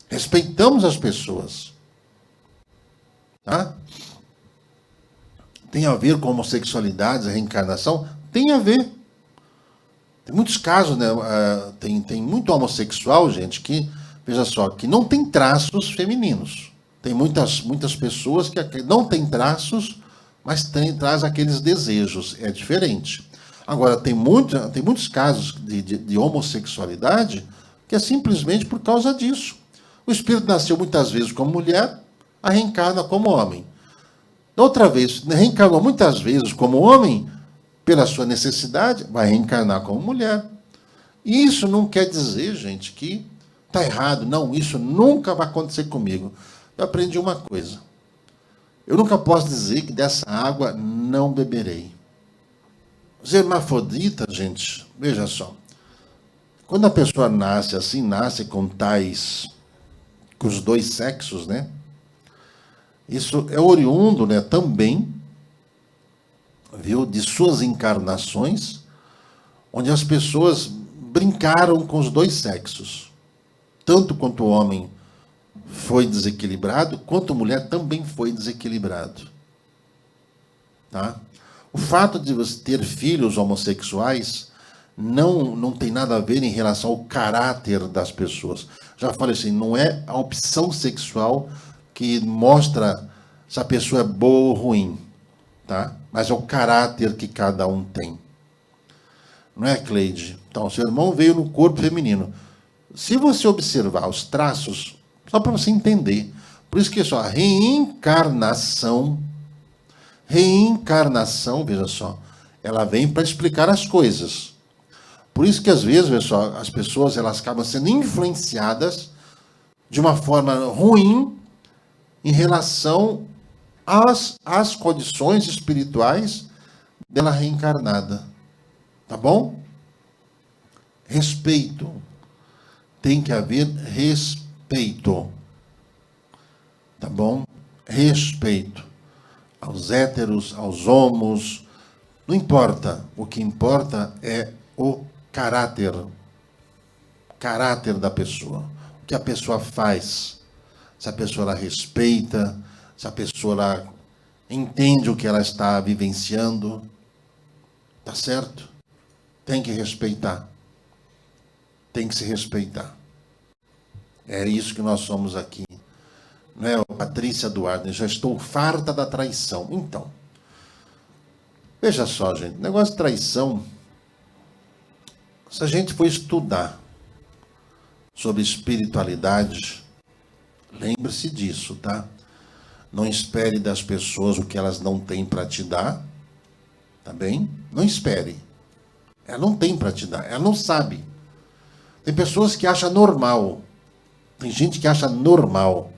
Respeitamos as pessoas. Tá? Tem a ver com homossexualidade, a reencarnação? Tem a ver. Tem muitos casos, né? Tem muito homossexual, gente, que, veja só, que não tem traços femininos. Tem muitas pessoas que não têm traços, mas traz aqueles desejos. É diferente. Agora, tem muitos casos de homossexualidade que é simplesmente por causa disso. O espírito nasceu muitas vezes como mulher, a reencarna como homem. Outra vez, reencarnou muitas vezes como homem, pela sua necessidade, vai reencarnar como mulher. E isso não quer dizer, gente, que está errado. Não, isso nunca vai acontecer comigo. Eu aprendi uma coisa. Eu nunca posso dizer que dessa água não beberei. Os hermafroditas, gente, veja só. Quando a pessoa nasce assim, nasce com os dois sexos, né? Isso é oriundo, né, também, viu, de suas encarnações, onde as pessoas brincaram com os dois sexos. Tanto quanto o homem foi desequilibrado, quanto a mulher também foi desequilibrado. Tá? O fato de você ter filhos homossexuais não tem nada a ver em relação ao caráter das pessoas. Já falei assim, não é a opção sexual que mostra se a pessoa é boa ou ruim, tá? Mas é o caráter que cada um tem. Não é, Cleide? Então, seu irmão veio no corpo feminino. Se você observar os traços, só para você entender, por isso que é só a reencarnação, veja só, ela vem para explicar as coisas. Por isso que às vezes, veja só, as pessoas elas acabam sendo influenciadas de uma forma ruim em relação às condições espirituais dela reencarnada. Tá bom? Respeito. Tem que haver respeito. Tá bom? Respeito. Aos héteros, aos homos. Não importa. O que importa é o caráter. Caráter da pessoa. O que a pessoa faz. Se a pessoa ela respeita, se a pessoa ela entende o que ela está vivenciando, tá certo? Tem que respeitar. Tem que se respeitar. É isso que nós somos aqui. Não é, Patrícia Duarte? Já estou farta da traição. Então, veja só, gente, negócio de traição, se a gente for estudar sobre espiritualidade, lembre-se disso, tá? Não espere das pessoas o que elas não têm para te dar, tá bem? Não espere. Ela não tem para te dar, ela não sabe. Tem pessoas que acham normal. Tem gente que acha normal,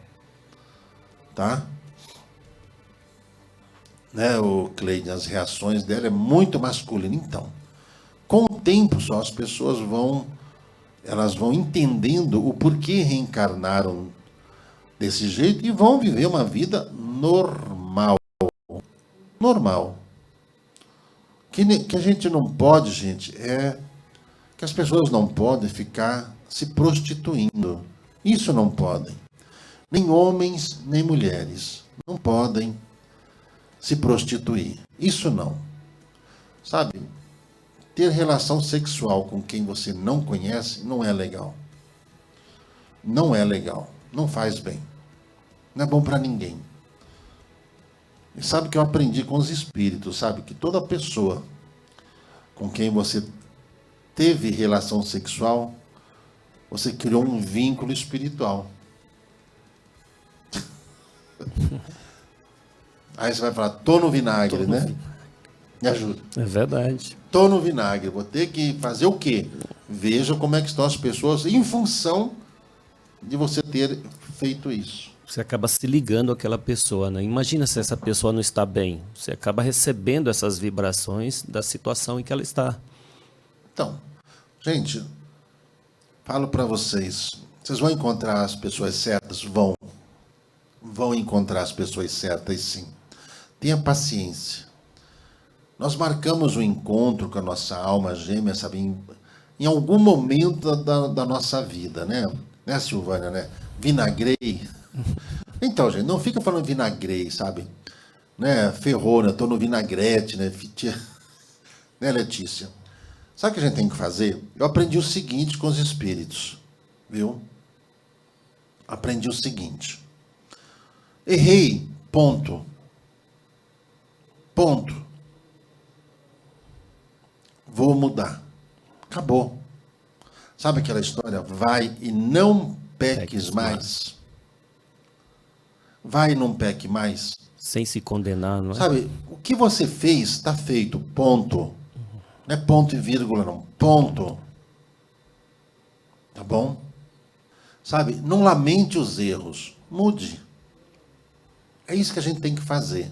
tá? Né, o Cleide, as reações dela é muito masculina. Então, com o tempo só as pessoas elas vão entendendo o porquê reencarnaram desse jeito e vão viver uma vida normal. Normal. Que a gente não pode, gente, é que as pessoas não podem ficar se prostituindo. Isso não podem. Nem homens, nem mulheres. Não podem se prostituir. Isso não. Sabe? Ter relação sexual com quem você não conhece não é legal. Não é legal. Não faz bem. Não é bom para ninguém. E sabe que eu aprendi com os espíritos, sabe? Que toda pessoa com quem você teve relação sexual, você criou um vínculo espiritual. Aí você vai falar, tô no vinagre, né? Me ajuda. É verdade. Tô no vinagre, vou ter que fazer o quê? Veja como é que estão as pessoas em função de você ter feito isso. Você acaba se ligando àquela pessoa, né? Imagina se essa pessoa não está bem. Você acaba recebendo essas vibrações da situação em que ela está. Então, gente, falo para vocês, Vocês vão encontrar as pessoas certas? Vão. Vão encontrar as pessoas certas, sim. Tenha paciência. Nós marcamos um encontro com a nossa alma gêmea, sabe, em algum momento da nossa vida, né? Né, Silvânia, né? Vinagrei. Então, gente, não fica falando vinagrei, sabe? Né? Ferrou, né? Tô no vinagrete, né? Né, Letícia? Sabe o que a gente tem que fazer? Eu aprendi o seguinte com os espíritos, viu? Aprendi o seguinte. Errei, ponto. Ponto. Vou mudar. Acabou. Sabe aquela história? Vai e não peques mais. Vai e não peque mais. Sem se condenar, não é? Sabe, o que você fez está feito. Ponto. Não é ponto e vírgula, não. Ponto. Tá bom? Sabe, não lamente os erros. Mude. É isso que a gente tem que fazer.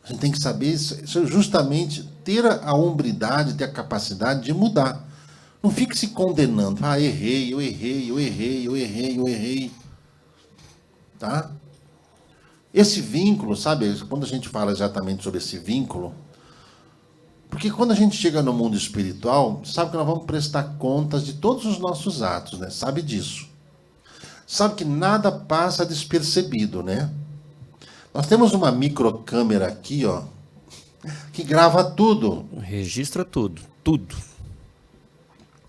A gente tem que saber justamente ter a hombridade, ter a capacidade de mudar. Não fique se condenando. Ah, errei, eu errei, eu errei, eu errei, eu errei. Tá? Esse vínculo, sabe, quando a gente fala exatamente sobre esse vínculo, porque quando a gente chega no mundo espiritual, sabe que nós vamos prestar contas de todos os nossos atos, né? Sabe disso. Sabe que nada passa despercebido, né? Nós temos uma microcâmera aqui, ó, que grava tudo. Registra tudo, tudo.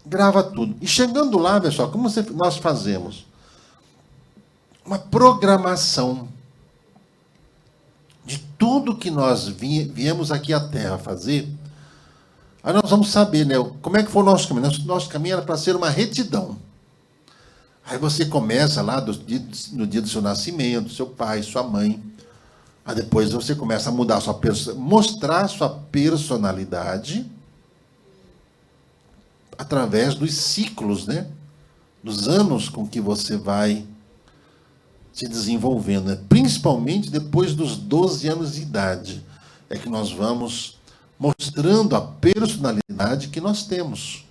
Grava tudo. E chegando lá, pessoal, como nós fazemos? Uma programação de tudo que nós viemos aqui à Terra fazer. Aí nós vamos saber, né? Como é que foi o nosso caminho? Nosso caminho era para ser uma retidão. Aí você começa lá no dia do seu nascimento, seu pai, sua mãe. Aí depois você começa a mudar mostrar sua personalidade através dos ciclos, né? Dos anos com que você vai se desenvolvendo, né? Principalmente depois dos 12 anos de idade, é que nós vamos mostrando a personalidade que nós temos.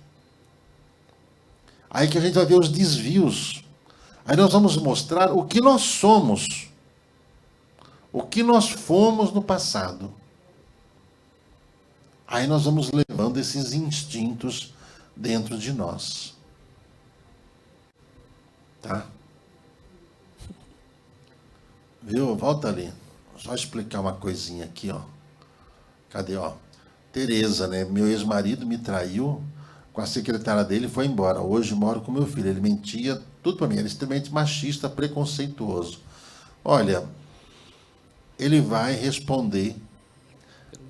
Aí que a gente vai ver os desvios. Aí nós vamos mostrar o que nós somos. O que nós fomos no passado. Aí nós vamos levando esses instintos dentro de nós. Tá? Viu? Volta ali. Só explicar uma coisinha aqui, ó. Cadê, ó? Tereza, né? Meu ex-marido me traiu com a secretária dele e foi embora. Hoje moro com meu filho. Ele mentia tudo para mim. Ele é extremamente machista, preconceituoso. Olha, ele vai responder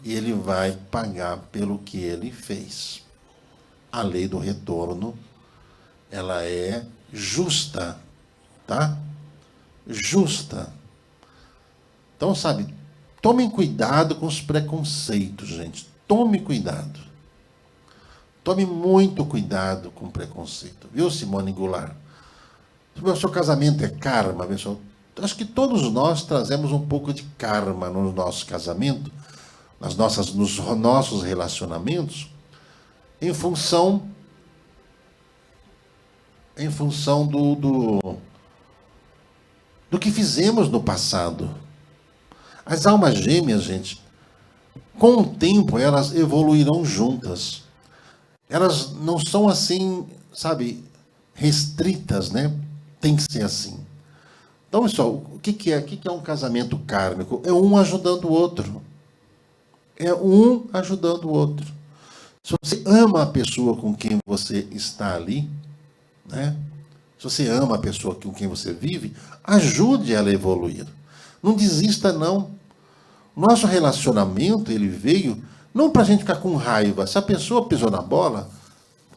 e ele vai pagar pelo que ele fez. A lei do retorno, ela é justa, tá? Justa. Então, sabe, tomem cuidado com os preconceitos, gente. Tome cuidado. Tome muito cuidado com o preconceito. Viu, Simone Goulart? O seu casamento é karma, pessoal. Acho que todos nós trazemos um pouco de karma no nosso casamento, nos nossos relacionamentos, em função do que fizemos no passado. As almas gêmeas, gente, com o tempo elas evoluirão juntas. Elas não são assim, sabe, restritas, né? Tem que ser assim. Então, pessoal, o que é um casamento kármico? É um ajudando o outro. É um ajudando o outro. Se você ama a pessoa com quem você está ali, né? Se você ama a pessoa com quem você vive, ajude ela a evoluir. Não desista, não. Nosso relacionamento, ele veio não para a gente ficar com raiva. Se a pessoa pisou na bola,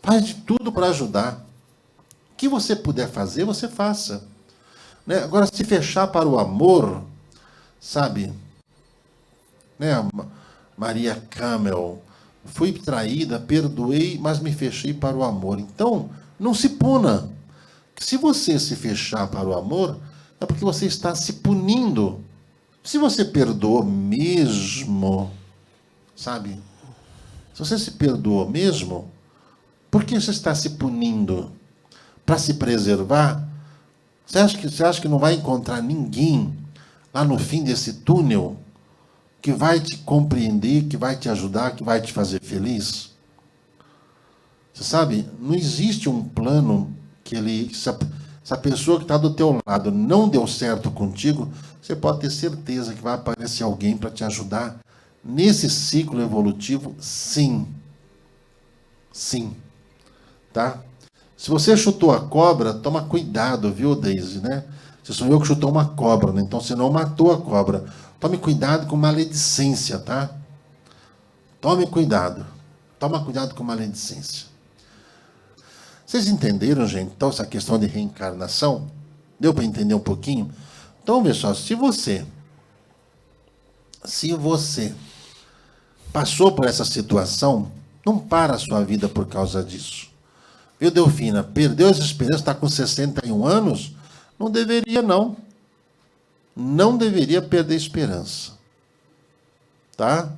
faz de tudo para ajudar. O que você puder fazer, você faça. Né? Agora, se fechar para o amor, sabe? Né? Maria Camel, fui traída, perdoei, mas me fechei para o amor. Então, não se puna. Se você se fechar para o amor, é porque você está se punindo. Se você perdoou mesmo, sabe? Se você se perdoou mesmo, por que você está se punindo? para se preservar, você acha que não vai encontrar ninguém lá no fim desse túnel que vai te compreender, que vai te ajudar, que vai te fazer feliz? Você sabe, não existe um plano que se a pessoa que está do teu lado não deu certo contigo, você pode ter certeza que vai aparecer alguém para te ajudar nesse ciclo evolutivo, sim. Sim. Tá? Se você chutou a cobra, toma cuidado, viu, Deise, né? Você sou eu que chutou uma cobra, né? Então você não matou a cobra. Tome cuidado com maledicência, tá? Tome cuidado. Toma cuidado com maledicência. Vocês entenderam, gente? Então, essa questão de reencarnação? Deu para entender um pouquinho? Então, pessoal, se você passou por essa situação, não para a sua vida por causa disso. Viu, Delfina? Perdeu as esperanças, está com 61 anos? Não deveria, não. Não deveria perder esperança. Tá?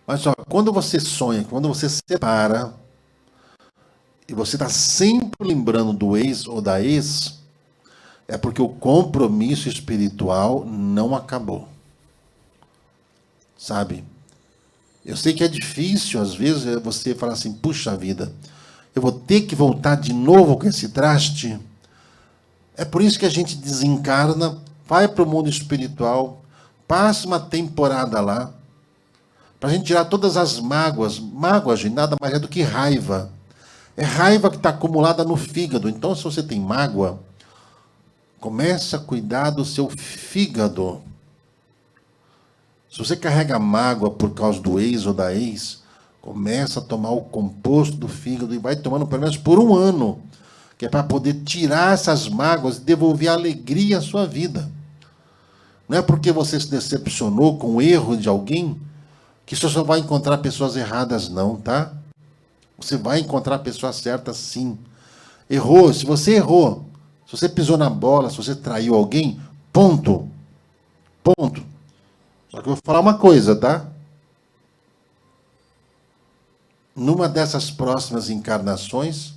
Mas, ó, quando você sonha, quando você se separa, e você está sempre lembrando do ex ou da ex, é porque o compromisso espiritual não acabou. Sabe? Eu sei que é difícil, às vezes, você falar assim, puxa vida, eu vou ter que voltar de novo com esse traste. É por isso que a gente desencarna, vai para o mundo espiritual, passa uma temporada lá, para a gente tirar todas as mágoas. Mágoa, gente, nada mais é do que raiva. É raiva que está acumulada no fígado. Então, se você tem mágoa, começa a cuidar do seu fígado. Se você carrega mágoa por causa do ex ou da ex, começa a tomar o composto do fígado e vai tomando pelo menos por 1 ano, que é para poder tirar essas mágoas e devolver a alegria à sua vida. Não é porque você se decepcionou com o erro de alguém que você só vai encontrar pessoas erradas, não, tá? Você vai encontrar pessoas certas, sim. Errou, se você pisou na bola, se você traiu alguém, ponto. Ponto. Só que eu vou falar uma coisa, tá? Numa dessas próximas encarnações,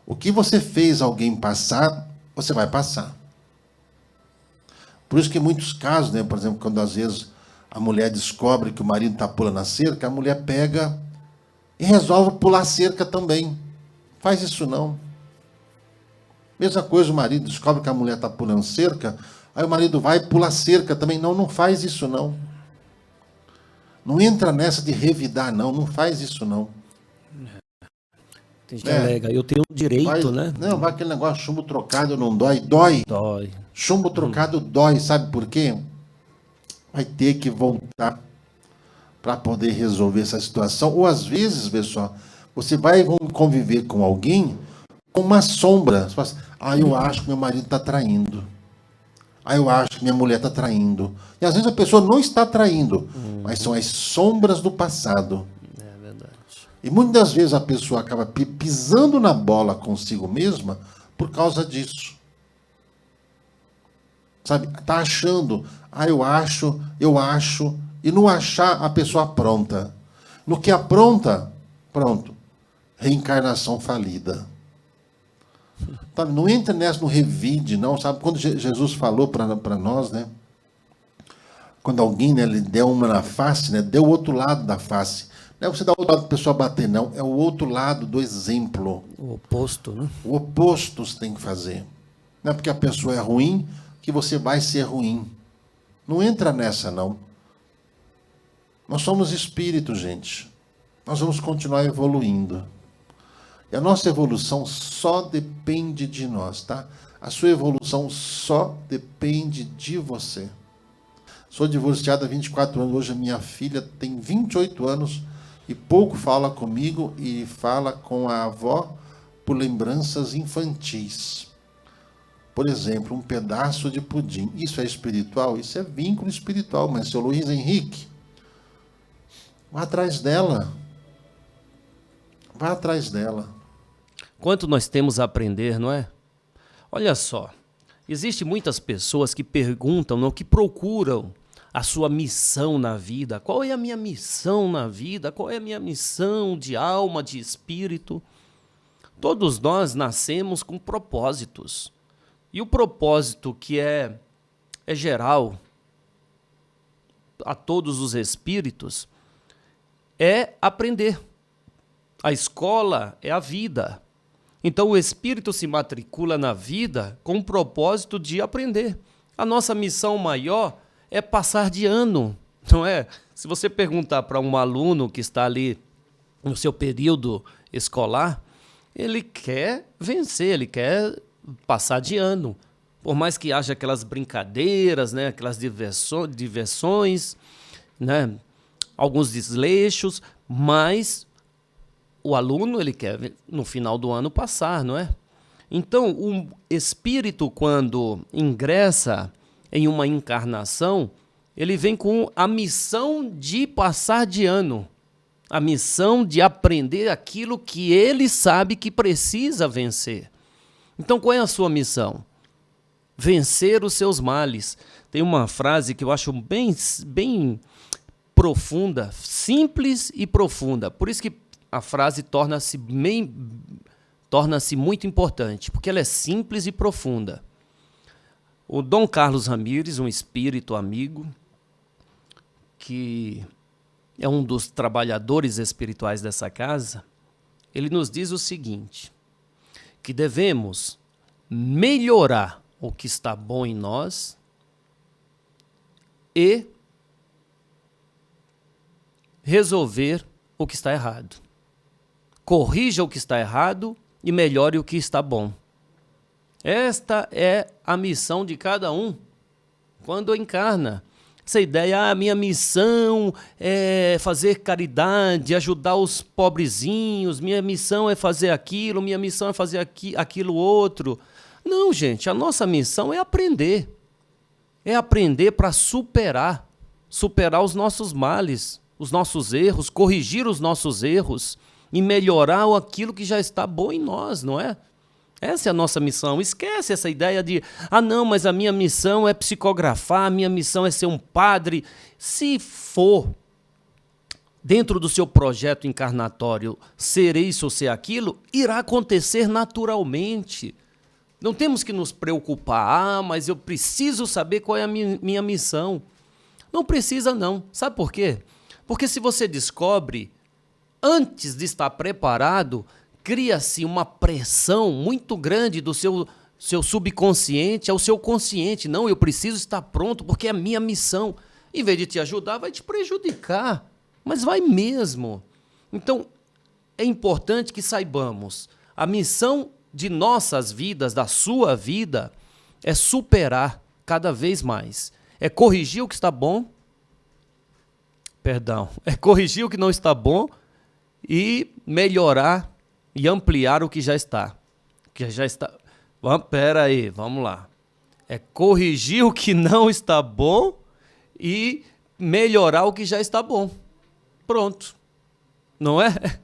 o que você fez alguém passar, você vai passar. Por isso que em muitos casos, né, por exemplo, quando às vezes a mulher descobre que o marido está pulando a cerca, a mulher pega e resolve pular a cerca também. Faz isso não. Mesma coisa, o marido descobre que a mulher está pulando cerca, aí o marido vai e pula a cerca também. Não, não faz isso não. Não entra nessa de revidar, não. Não faz isso não. Tem gente que alega, eu tenho direito, né? Não, vai aquele negócio, chumbo trocado não dói. Dói. Dói. Chumbo trocado dói, sabe por quê? Vai ter que voltar para poder resolver essa situação. Ou às vezes, pessoal, você vai conviver com alguém com uma sombra. Você fala assim, eu acho que meu marido está traindo. Eu acho que minha mulher está traindo. E às vezes a pessoa não está traindo, mas são as sombras do passado. É verdade. E muitas das vezes a pessoa acaba pisando na bola consigo mesma por causa disso. Sabe? Está achando, eu acho, e no achar a pessoa apronta. No que apronta, pronto, reencarnação falida. Sabe? Não entra nessa, no revide, não. Sabe? Quando Jesus falou para nós, né? Quando alguém, né, lhe der uma na face, né, deu o outro lado da face. Não é você dar o outro lado para a pessoa bater, não. É o outro lado do exemplo. O oposto, né? O oposto você tem que fazer. Não é porque a pessoa é ruim que você vai ser ruim. Não entra nessa, não. Nós somos espíritos, gente. Nós vamos continuar evoluindo. E a nossa evolução só depende de nós, tá? A sua evolução só depende de você. Sou divorciada há 24 anos. Hoje a minha filha tem 28 anos e pouco fala comigo e fala com a avó por lembranças infantis. Por exemplo, um pedaço de pudim. Isso é espiritual? Isso é vínculo espiritual. Mas, seu Luiz Henrique, vá atrás dela. Vá atrás dela. Quanto nós temos a aprender, não é? Olha só, existem muitas pessoas que perguntam, não, que procuram a sua missão na vida. Qual é a minha missão na vida? Qual é a minha missão de alma, de espírito? Todos nós nascemos com propósitos. E o propósito que é geral a todos os espíritos é aprender. A escola é a vida. Então o espírito se matricula na vida com o propósito de aprender. A nossa missão maior é passar de ano, não é? Se você perguntar para um aluno que está ali no seu período escolar, ele quer vencer, ele quer passar de ano. Por mais que haja aquelas brincadeiras, né, aquelas diversões, né, alguns desleixos, mas o aluno ele quer, no final do ano, passar, não é? Então, o espírito, quando ingressa em uma encarnação, ele vem com a missão de passar de ano, a missão de aprender aquilo que ele sabe que precisa vencer. Então, qual é a sua missão? Vencer os seus males. Tem uma frase que eu acho bem profunda, simples e profunda. Por isso que a frase torna-se muito importante, porque ela é simples e profunda. O Dom Carlos Ramírez, um espírito amigo, que é um dos trabalhadores espirituais dessa casa, ele nos diz o seguinte, que devemos melhorar o que está bom em nós e resolver o que está errado. Corrija o que está errado e melhore o que está bom. Esta é a missão de cada um quando encarna. Essa ideia, a minha missão é fazer caridade, ajudar os pobrezinhos, minha missão é fazer aquilo, minha missão é fazer aquilo outro. Não, gente, a nossa missão é aprender. É aprender para superar os nossos males, os nossos erros, corrigir os nossos erros e melhorar aquilo que já está bom em nós, não é? Essa é a nossa missão. Esquece essa ideia de, não, mas a minha missão é psicografar, a minha missão é ser um padre. Se for dentro do seu projeto encarnatório ser isso ou ser aquilo, irá acontecer naturalmente. Não temos que nos preocupar, mas eu preciso saber qual é a minha missão. Não precisa não. Sabe por quê? Porque se você descobre, antes de estar preparado, cria-se uma pressão muito grande do seu subconsciente ao seu consciente. Não, eu preciso estar pronto porque é a minha missão. Em vez de te ajudar, vai te prejudicar. Mas vai mesmo. Então, é importante que saibamos, a missão de nossas vidas, da sua vida, é superar cada vez mais. É corrigir o que está bom, é corrigir o que não está bom e melhorar e ampliar o que já está. Pera aí, vamos lá. É corrigir o que não está bom e melhorar o que já está bom. Pronto. Não é?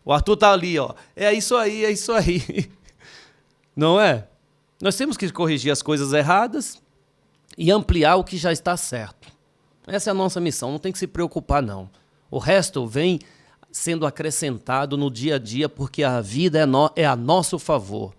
O Arthur tá ali, ó. É isso aí, é isso aí. Não é? Nós temos que corrigir as coisas erradas e ampliar o que já está certo. Essa é a nossa missão, não tem que se preocupar, não. O resto vem sendo acrescentado no dia a dia, porque a vida é a nosso favor.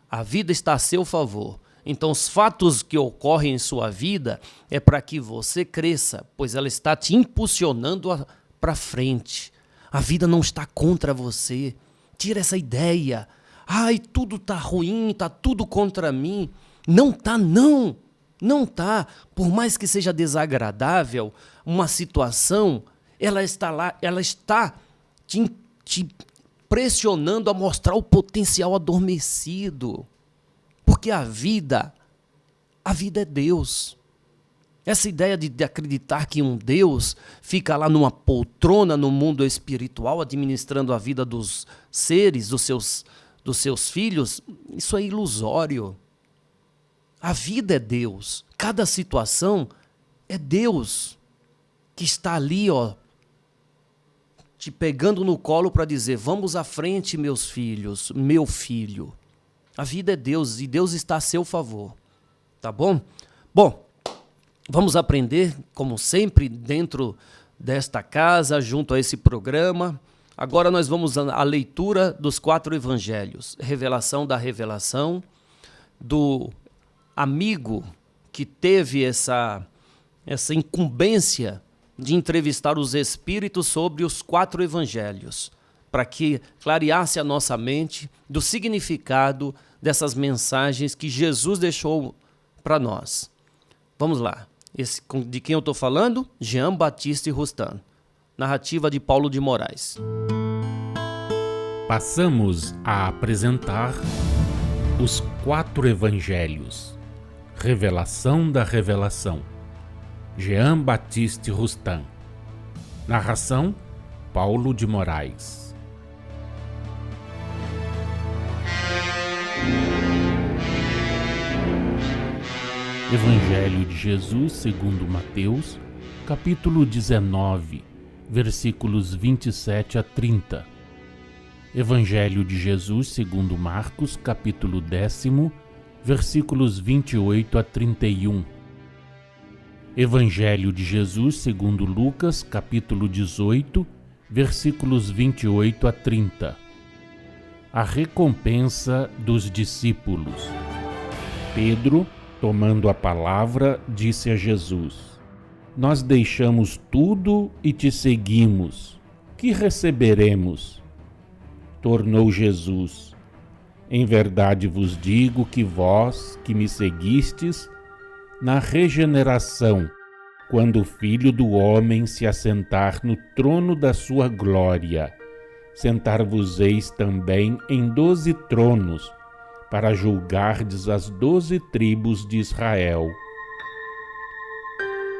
A vida está a seu favor. Então, os fatos que ocorrem em sua vida é para que você cresça, pois ela está te impulsionando para frente. A vida não está contra você. Tira essa ideia. Ai, tudo está ruim, está tudo contra mim. Não está, não. Não está. Por mais que seja desagradável, uma situação, ela está lá, ela está te pressionando a mostrar o potencial adormecido. Porque a vida é Deus. Essa ideia de acreditar que um Deus fica lá numa poltrona no mundo espiritual, administrando a vida dos seres, dos seus filhos, isso é ilusório. A vida é Deus. Cada situação é Deus que está ali, ó, te pegando no colo para dizer, vamos à frente, meus filhos, meu filho. A vida é Deus e Deus está a seu favor. Tá bom? Bom, vamos aprender, como sempre, dentro desta casa, junto a esse programa, Agora nós vamos à leitura dos 4 evangelhos. Revelação da revelação do amigo que teve essa incumbência de entrevistar os espíritos sobre os 4 evangelhos, para que clareasse a nossa mente do significado dessas mensagens que Jesus deixou para nós. Vamos lá. De quem eu estou falando? Jean Baptiste Rustin. Narrativa de Paulo de Moraes. Passamos a apresentar os 4 evangelhos. Revelação da revelação. Jean Baptiste Rustin. Narração: Paulo de Moraes. Evangelho de Jesus segundo Mateus, capítulo 19, versículos 27 a 30. Evangelho de Jesus segundo Marcos, capítulo 10, versículos 28 a 31. Evangelho de Jesus segundo Lucas, capítulo 18, versículos 28 a 30. A recompensa dos discípulos. Pedro, tomando a palavra, disse a Jesus: Nós deixamos tudo e te seguimos. Que receberemos? Tornou Jesus: Em verdade vos digo que vós, que me seguistes, na regeneração, quando o Filho do Homem se assentar no trono da sua glória, sentar-vos-eis também em 12 tronos, para julgardes as 12 tribos de Israel.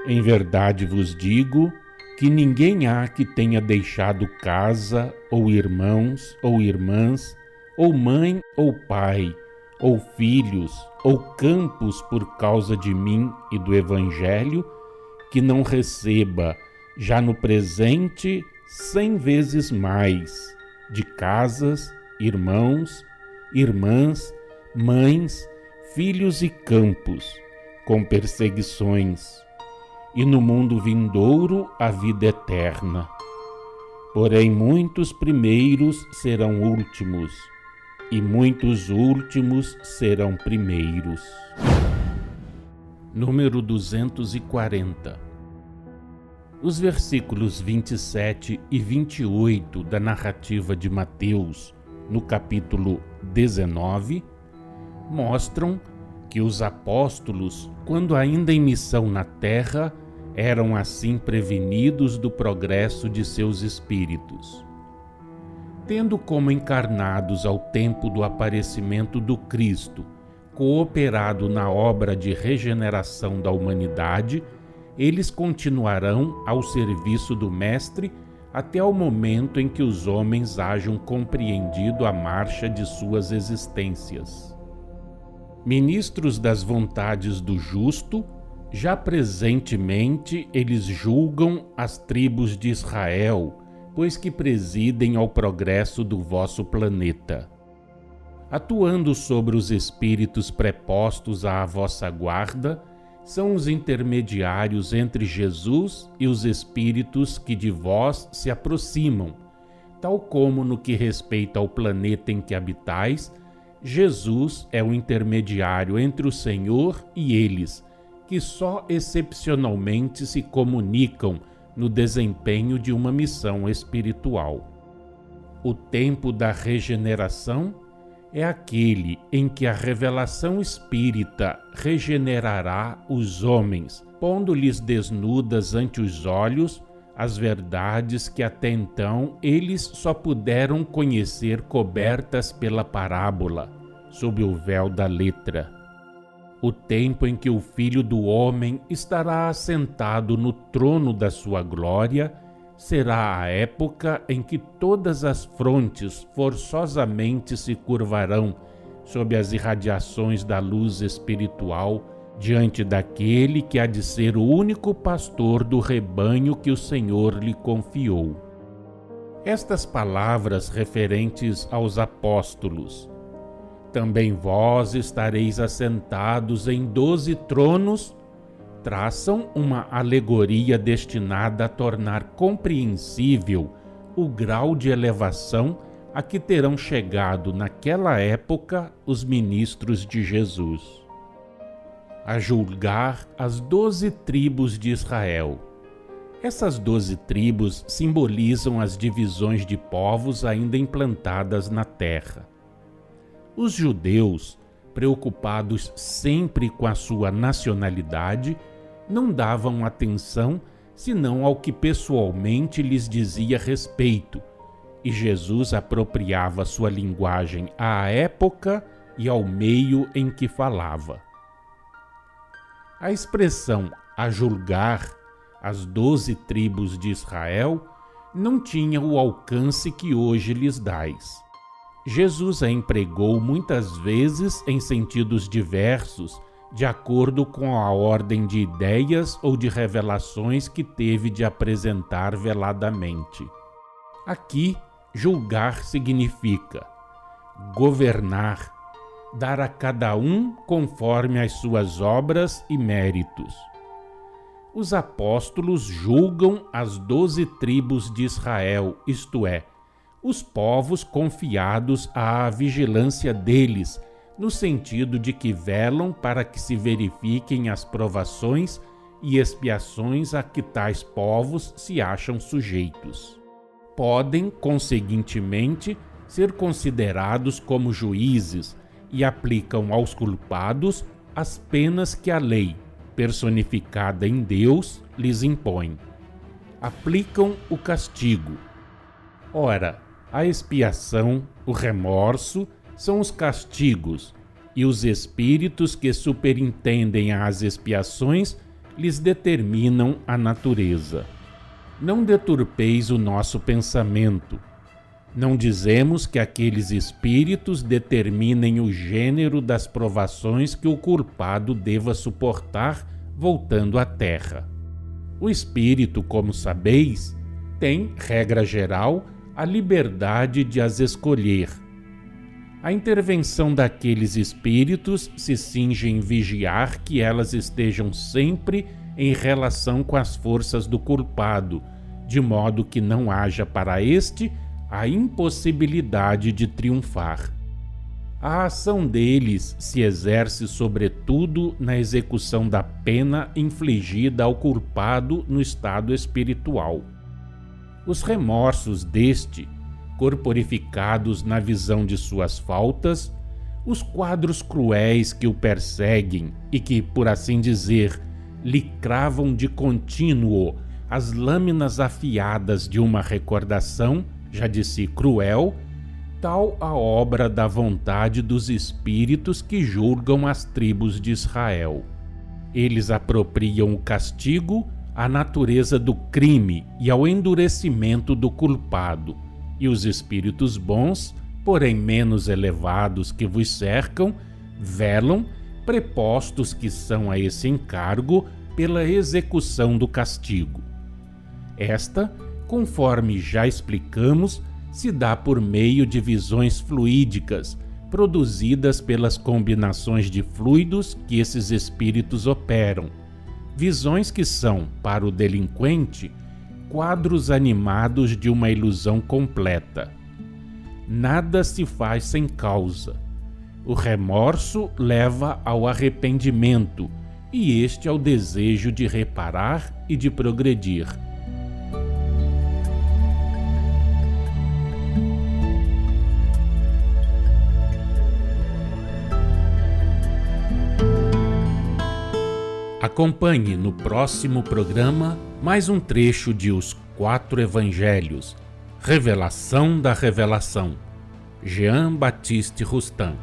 Em verdade vos digo que ninguém há que tenha deixado casa, ou irmãos, ou irmãs, ou mãe, ou pai, ou filhos, ou campos por causa de mim e do Evangelho, que não receba, já no presente, 100 vezes mais, de casas, irmãos, irmãs, mães, filhos e campos, com perseguições, e no mundo vindouro a vida eterna. Porém muitos primeiros serão últimos, e muitos últimos serão primeiros. Número 240. Os versículos 27 e 28 da narrativa de Mateus, no capítulo 19, mostram que os apóstolos, quando ainda em missão na terra, eram assim prevenidos do progresso de seus espíritos. Tendo como encarnados ao tempo do aparecimento do Cristo, cooperado na obra de regeneração da humanidade, eles continuarão ao serviço do Mestre até o momento em que os homens hajam compreendido a marcha de suas existências. Ministros das vontades do justo, já presentemente eles julgam as tribos de Israel, pois que presidem ao progresso do vosso planeta. Atuando sobre os espíritos prepostos à vossa guarda, são os intermediários entre Jesus e os espíritos que de vós se aproximam, tal como no que respeita ao planeta em que habitais, Jesus é o intermediário entre o Senhor e eles, que só excepcionalmente se comunicam no desempenho de uma missão espiritual. O tempo da regeneração é aquele em que a revelação espírita regenerará os homens, pondo-lhes desnudas ante os olhos as verdades que até então eles só puderam conhecer cobertas pela parábola, sob o véu da letra. O tempo em que o Filho do Homem estará assentado no trono da sua glória será a época em que todas as frontes forçosamente se curvarão sob as irradiações da luz espiritual diante daquele que há de ser o único pastor do rebanho que o Senhor lhe confiou. Estas palavras referentes aos apóstolos: também vós estareis assentados em 12 tronos, traçam uma alegoria destinada a tornar compreensível o grau de elevação a que terão chegado naquela época os ministros de Jesus. A julgar as 12 tribos de Israel. Essas 12 tribos simbolizam as divisões de povos ainda implantadas na terra. Os judeus, preocupados sempre com a sua nacionalidade, não davam atenção senão ao que pessoalmente lhes dizia respeito, e Jesus apropriava sua linguagem à época e ao meio em que falava. A expressão "a julgar" as 12 tribos de Israel não tinha o alcance que hoje lhes dais. Jesus a empregou muitas vezes em sentidos diversos, de acordo com a ordem de ideias ou de revelações que teve de apresentar veladamente. Aqui, julgar significa governar, dar a cada um conforme as suas obras e méritos. Os apóstolos julgam as 12 tribos de Israel, isto é, os povos confiados à vigilância deles, no sentido de que velam para que se verifiquem as provações e expiações a que tais povos se acham sujeitos. Podem, conseguintemente, ser considerados como juízes e aplicam aos culpados as penas que a lei, personificada em Deus, lhes impõe. Aplicam o castigo. Ora, a expiação, o remorso, são os castigos, e os espíritos que superintendem as expiações lhes determinam a natureza. Não deturpeis o nosso pensamento. Não dizemos que aqueles espíritos determinem o gênero das provações que o culpado deva suportar voltando à terra. O espírito, como sabeis, tem, regra geral, a liberdade de as escolher. A intervenção daqueles espíritos se cinge em vigiar que elas estejam sempre em relação com as forças do culpado, de modo que não haja para este a impossibilidade de triunfar. A ação deles se exerce sobretudo na execução da pena infligida ao culpado no estado espiritual. Os remorsos deste, corporificados na visão de suas faltas, os quadros cruéis que o perseguem e que, por assim dizer, lhe cravam de contínuo as lâminas afiadas de uma recordação, já de si cruel, tal a obra da vontade dos espíritos que julgam as tribos de Israel. Eles apropriam o castigo à natureza do crime e ao endurecimento do culpado, e os espíritos bons, porém menos elevados que vos cercam, velam, prepostos que são a esse encargo, pela execução do castigo. Esta, conforme já explicamos, se dá por meio de visões fluídicas, produzidas pelas combinações de fluidos que esses espíritos operam. Visões que são, para o delinquente, quadros animados de uma ilusão completa. Nada se faz sem causa. O remorso leva ao arrependimento, e este ao desejo de reparar e de progredir. Acompanhe no próximo programa mais um trecho de Os 4 Evangelhos, Revelação da Revelação, Jean Baptiste Rustin.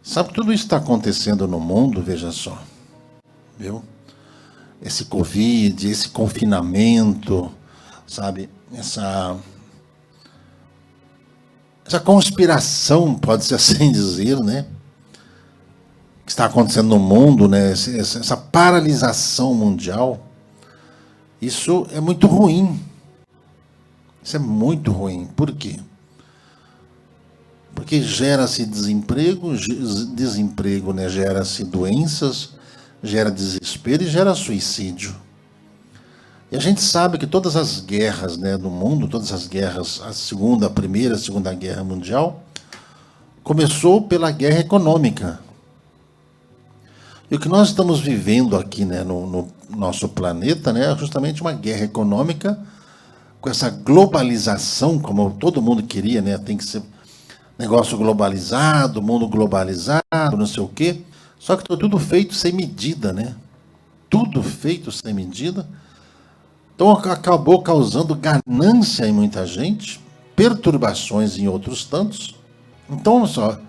Sabe, tudo isso está acontecendo no mundo, veja só, viu? Esse Covid, esse confinamento, sabe, essa conspiração, pode-se assim dizer, né? Que está acontecendo no mundo, né? Essa paralisação mundial, isso é muito ruim. Isso é muito ruim. Por quê? Porque gera-se desemprego, desemprego, né, gera-se doenças, gera desespero e gera suicídio. E a gente sabe que todas as guerras, né, do mundo, todas as guerras, a primeira, a segunda guerra mundial, começou pela guerra econômica. E o que nós estamos vivendo aqui, né, no nosso planeta, né, é justamente uma guerra econômica, com essa globalização, como todo mundo queria, né, tem que ser negócio globalizado, mundo globalizado, não sei o quê. Só que tudo feito sem medida, né? Tudo feito sem medida. Então acabou causando ganância em muita gente, perturbações em outros tantos. Então, só,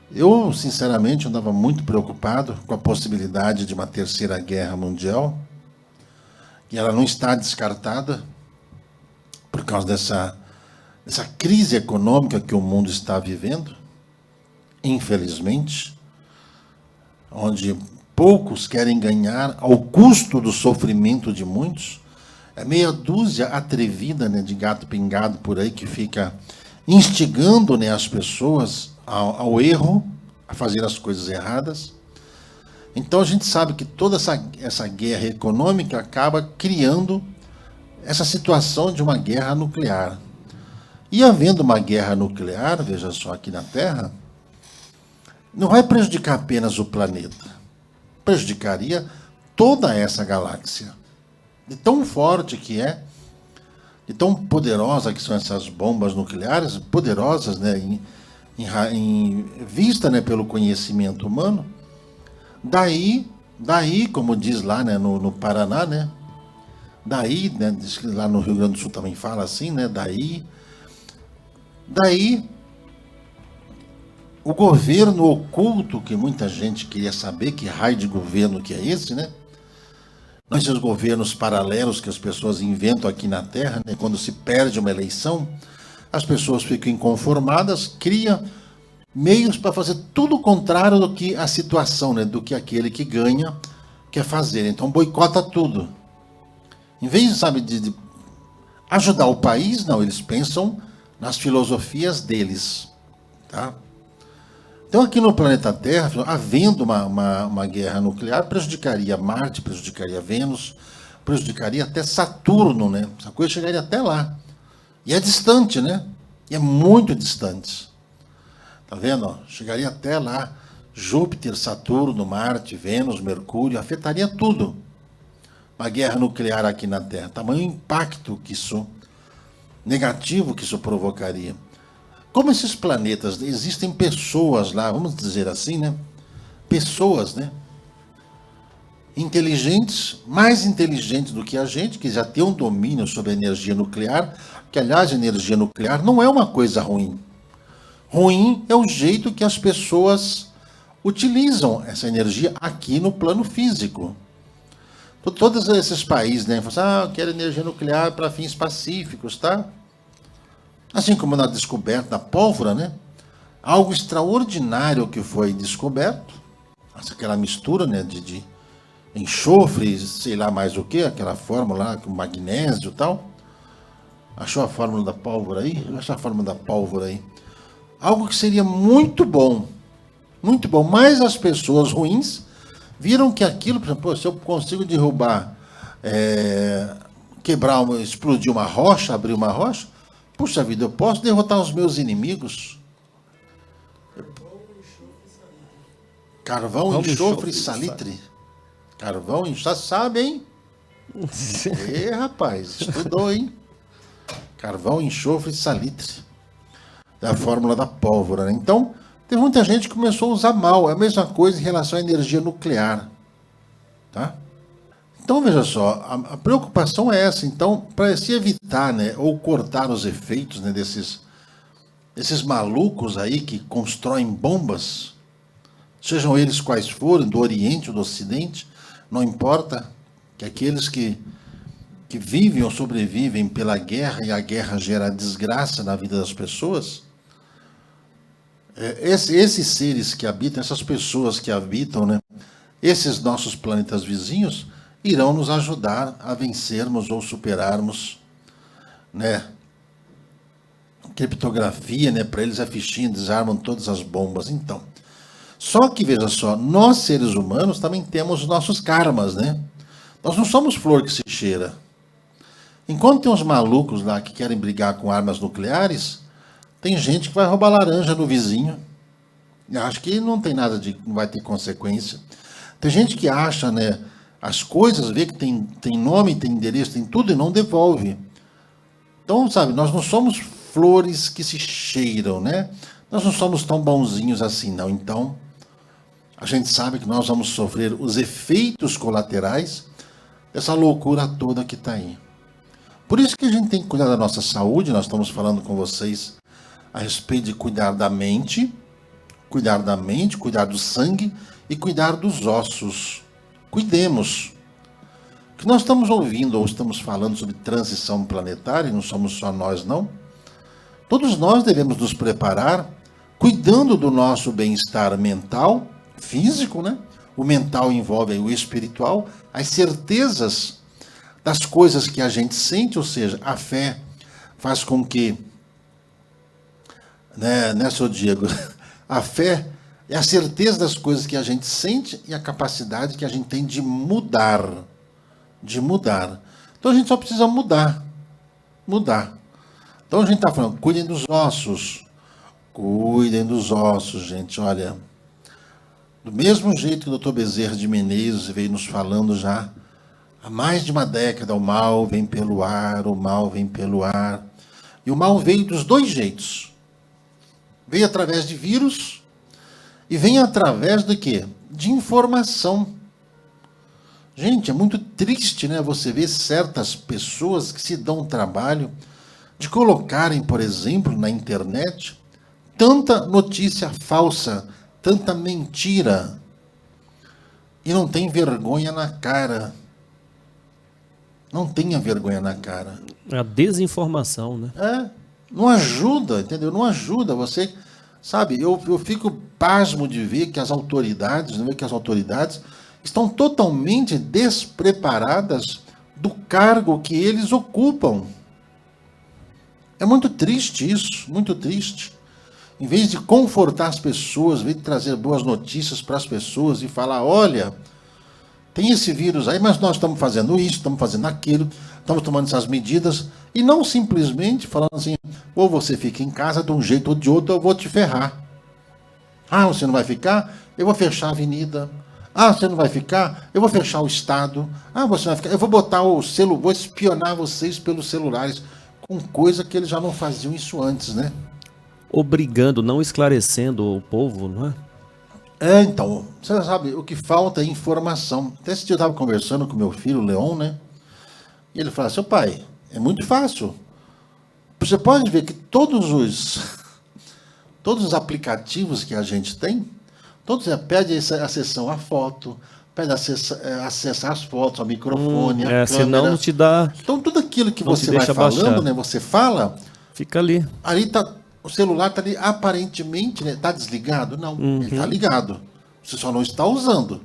eu sinceramente andava muito preocupado com a possibilidade de uma terceira guerra mundial, e ela não está descartada por causa dessa crise econômica que o mundo está vivendo, infelizmente, onde poucos querem ganhar ao custo do sofrimento de muitos. É meia dúzia atrevida, né, de gato pingado por aí que fica instigando, né, as pessoas ao erro, a fazer as coisas erradas. Então a gente sabe que toda essa guerra econômica acaba criando essa situação de uma guerra nuclear. E havendo uma guerra nuclear, veja só, aqui na Terra, não vai prejudicar apenas o planeta, prejudicaria toda essa galáxia. De tão forte que é, de tão poderosa que são essas bombas nucleares, poderosas, né, em vista, né, pelo conhecimento humano. Daí, como diz lá, né, no Paraná, né, daí, né, diz que lá no Rio Grande do Sul também fala assim, né, daí o governo oculto, que muita gente queria saber que raio de governo que é esse, né? Esses governos paralelos que as pessoas inventam aqui na Terra, né? Quando se perde uma eleição, as pessoas ficam inconformadas, criam meios para fazer tudo o contrário do que a situação, né? Do que aquele que ganha quer fazer. Então boicota tudo. Em vez, sabe, de ajudar o país, não, eles pensam nas filosofias deles, tá? Então, aqui no planeta Terra, havendo uma guerra nuclear, prejudicaria Marte, prejudicaria Vênus, prejudicaria até Saturno, né? Essa coisa chegaria até lá. E é distante, né? E é muito distante. Tá vendo? Ó? Chegaria até lá. Júpiter, Saturno, Marte, Vênus, Mercúrio, afetaria tudo. Uma guerra nuclear aqui na Terra. Tamanho impacto que isso negativo que isso provocaria. Como esses planetas, existem pessoas lá, vamos dizer assim, né? Pessoas, né? Inteligentes, mais inteligentes do que a gente, que já tem um domínio sobre a energia nuclear, que, aliás, a energia nuclear não é uma coisa ruim. Ruim é o jeito que as pessoas utilizam essa energia aqui no plano físico. Todos esses países, né, falam assim, eu quero energia nuclear para fins pacíficos, tá? Assim como na descoberta da pólvora, né? Algo extraordinário que foi descoberto, aquela mistura, né, de enxofre, sei lá mais o que, aquela fórmula lá, com magnésio e tal. Achou a fórmula da pólvora aí? Acha a fórmula da pólvora aí. Algo que seria muito bom, mas as pessoas ruins viram que aquilo, por exemplo, se eu consigo derrubar, quebrar, explodir uma rocha, abrir uma rocha, puxa vida, eu posso derrotar os meus inimigos. Carvão, enxofre e salitre. Carvão, enxofre, sabe, hein? Rapaz, estudou, hein? Carvão, enxofre e salitre. É a fórmula da pólvora, né? Então, teve muita gente que começou a usar mal. É a mesma coisa em relação à energia nuclear. Tá? Então, veja só, a preocupação é essa. Então, para se evitar, né, ou cortar os efeitos, né, desses malucos aí que constroem bombas, sejam eles quais forem, do Oriente ou do Ocidente, não importa, que aqueles que vivem ou sobrevivem pela guerra, e a guerra gera desgraça na vida das pessoas, esses seres que habitam, essas pessoas que habitam, né, esses nossos planetas vizinhos, irão nos ajudar a vencermos ou superarmos, né, criptografia, né? Para eles a fichinha, desarmam todas as bombas. Então, só que, veja só, nós seres humanos também temos os nossos karmas, né? Nós não somos flor que se cheira. Enquanto tem uns malucos lá que querem brigar com armas nucleares, tem gente que vai roubar laranja no vizinho. Eu acho que não tem nada de, não vai ter consequência. Tem gente que acha, né, as coisas, vê que tem nome, tem endereço, tem tudo e não devolve. Então, sabe, nós não somos flores que se cheiram, né? Nós não somos tão bonzinhos assim, não. Então, a gente sabe que nós vamos sofrer os efeitos colaterais dessa loucura toda que está aí. Por isso que a gente tem que cuidar da nossa saúde. Nós estamos falando com vocês a respeito de cuidar da mente, cuidar do sangue e cuidar dos ossos. Cuidemos. O que nós estamos ouvindo ou estamos falando sobre transição planetária, e não somos só nós, não. Todos nós devemos nos preparar, cuidando do nosso bem-estar mental, físico, né? O mental envolve aí o espiritual, as certezas das coisas que a gente sente, ou seja, a fé faz com que, né, seu Diego? A fé é a certeza das coisas que a gente sente e a capacidade que a gente tem de mudar. De mudar. Então a gente só precisa mudar. Mudar. Então a gente está falando, cuidem dos ossos. Cuidem dos ossos, gente. Olha, do mesmo jeito que o Dr. Bezerra de Menezes veio nos falando já há mais de uma década, o mal vem pelo ar, o mal vem pelo ar. E o mal veio dos dois jeitos. Veio através de vírus e vem através de quê? De informação. Gente, é muito triste, né? Você ver certas pessoas que se dão o trabalho de colocarem, por exemplo, na internet, tanta notícia falsa, tanta mentira, e não tem vergonha na cara. Não tenha vergonha na cara. A desinformação, né? Não ajuda, entendeu? Não ajuda. Você, sabe, eu fico pasmo de ver que as autoridades, estão totalmente despreparadas do cargo que eles ocupam. É muito triste isso, muito triste. Em vez de confortar as pessoas, em vez de trazer boas notícias para as pessoas e falar, olha, tem esse vírus aí, mas nós estamos fazendo isso, estamos fazendo aquilo, estamos tomando essas medidas, e não simplesmente falando assim, ou você fica em casa de um jeito ou de outro, eu vou te ferrar. Ah, você não vai ficar? Eu vou fechar a avenida. Ah, você não vai ficar? Eu vou fechar o estado. Ah, você não vai ficar? Eu vou botar vou espionar vocês pelos celulares, com coisa que eles já não faziam isso antes, né? Obrigando, não esclarecendo o povo, não é? Então, você sabe, o que falta é informação. Até esse dia eu estava conversando com meu filho, o Leon, né? E ele falou, seu pai, é muito fácil. Você pode ver que todos os aplicativos que a gente tem, todos pede acessão à foto, pede acessar as fotos, ao microfone, a câmera. Senão não te dá. Então tudo aquilo que você vai falando, baixar, né? Você fala, fica ali. Ali tá. O celular está ali, aparentemente, né? Está desligado? Não, ele está ligado. Você só não está usando.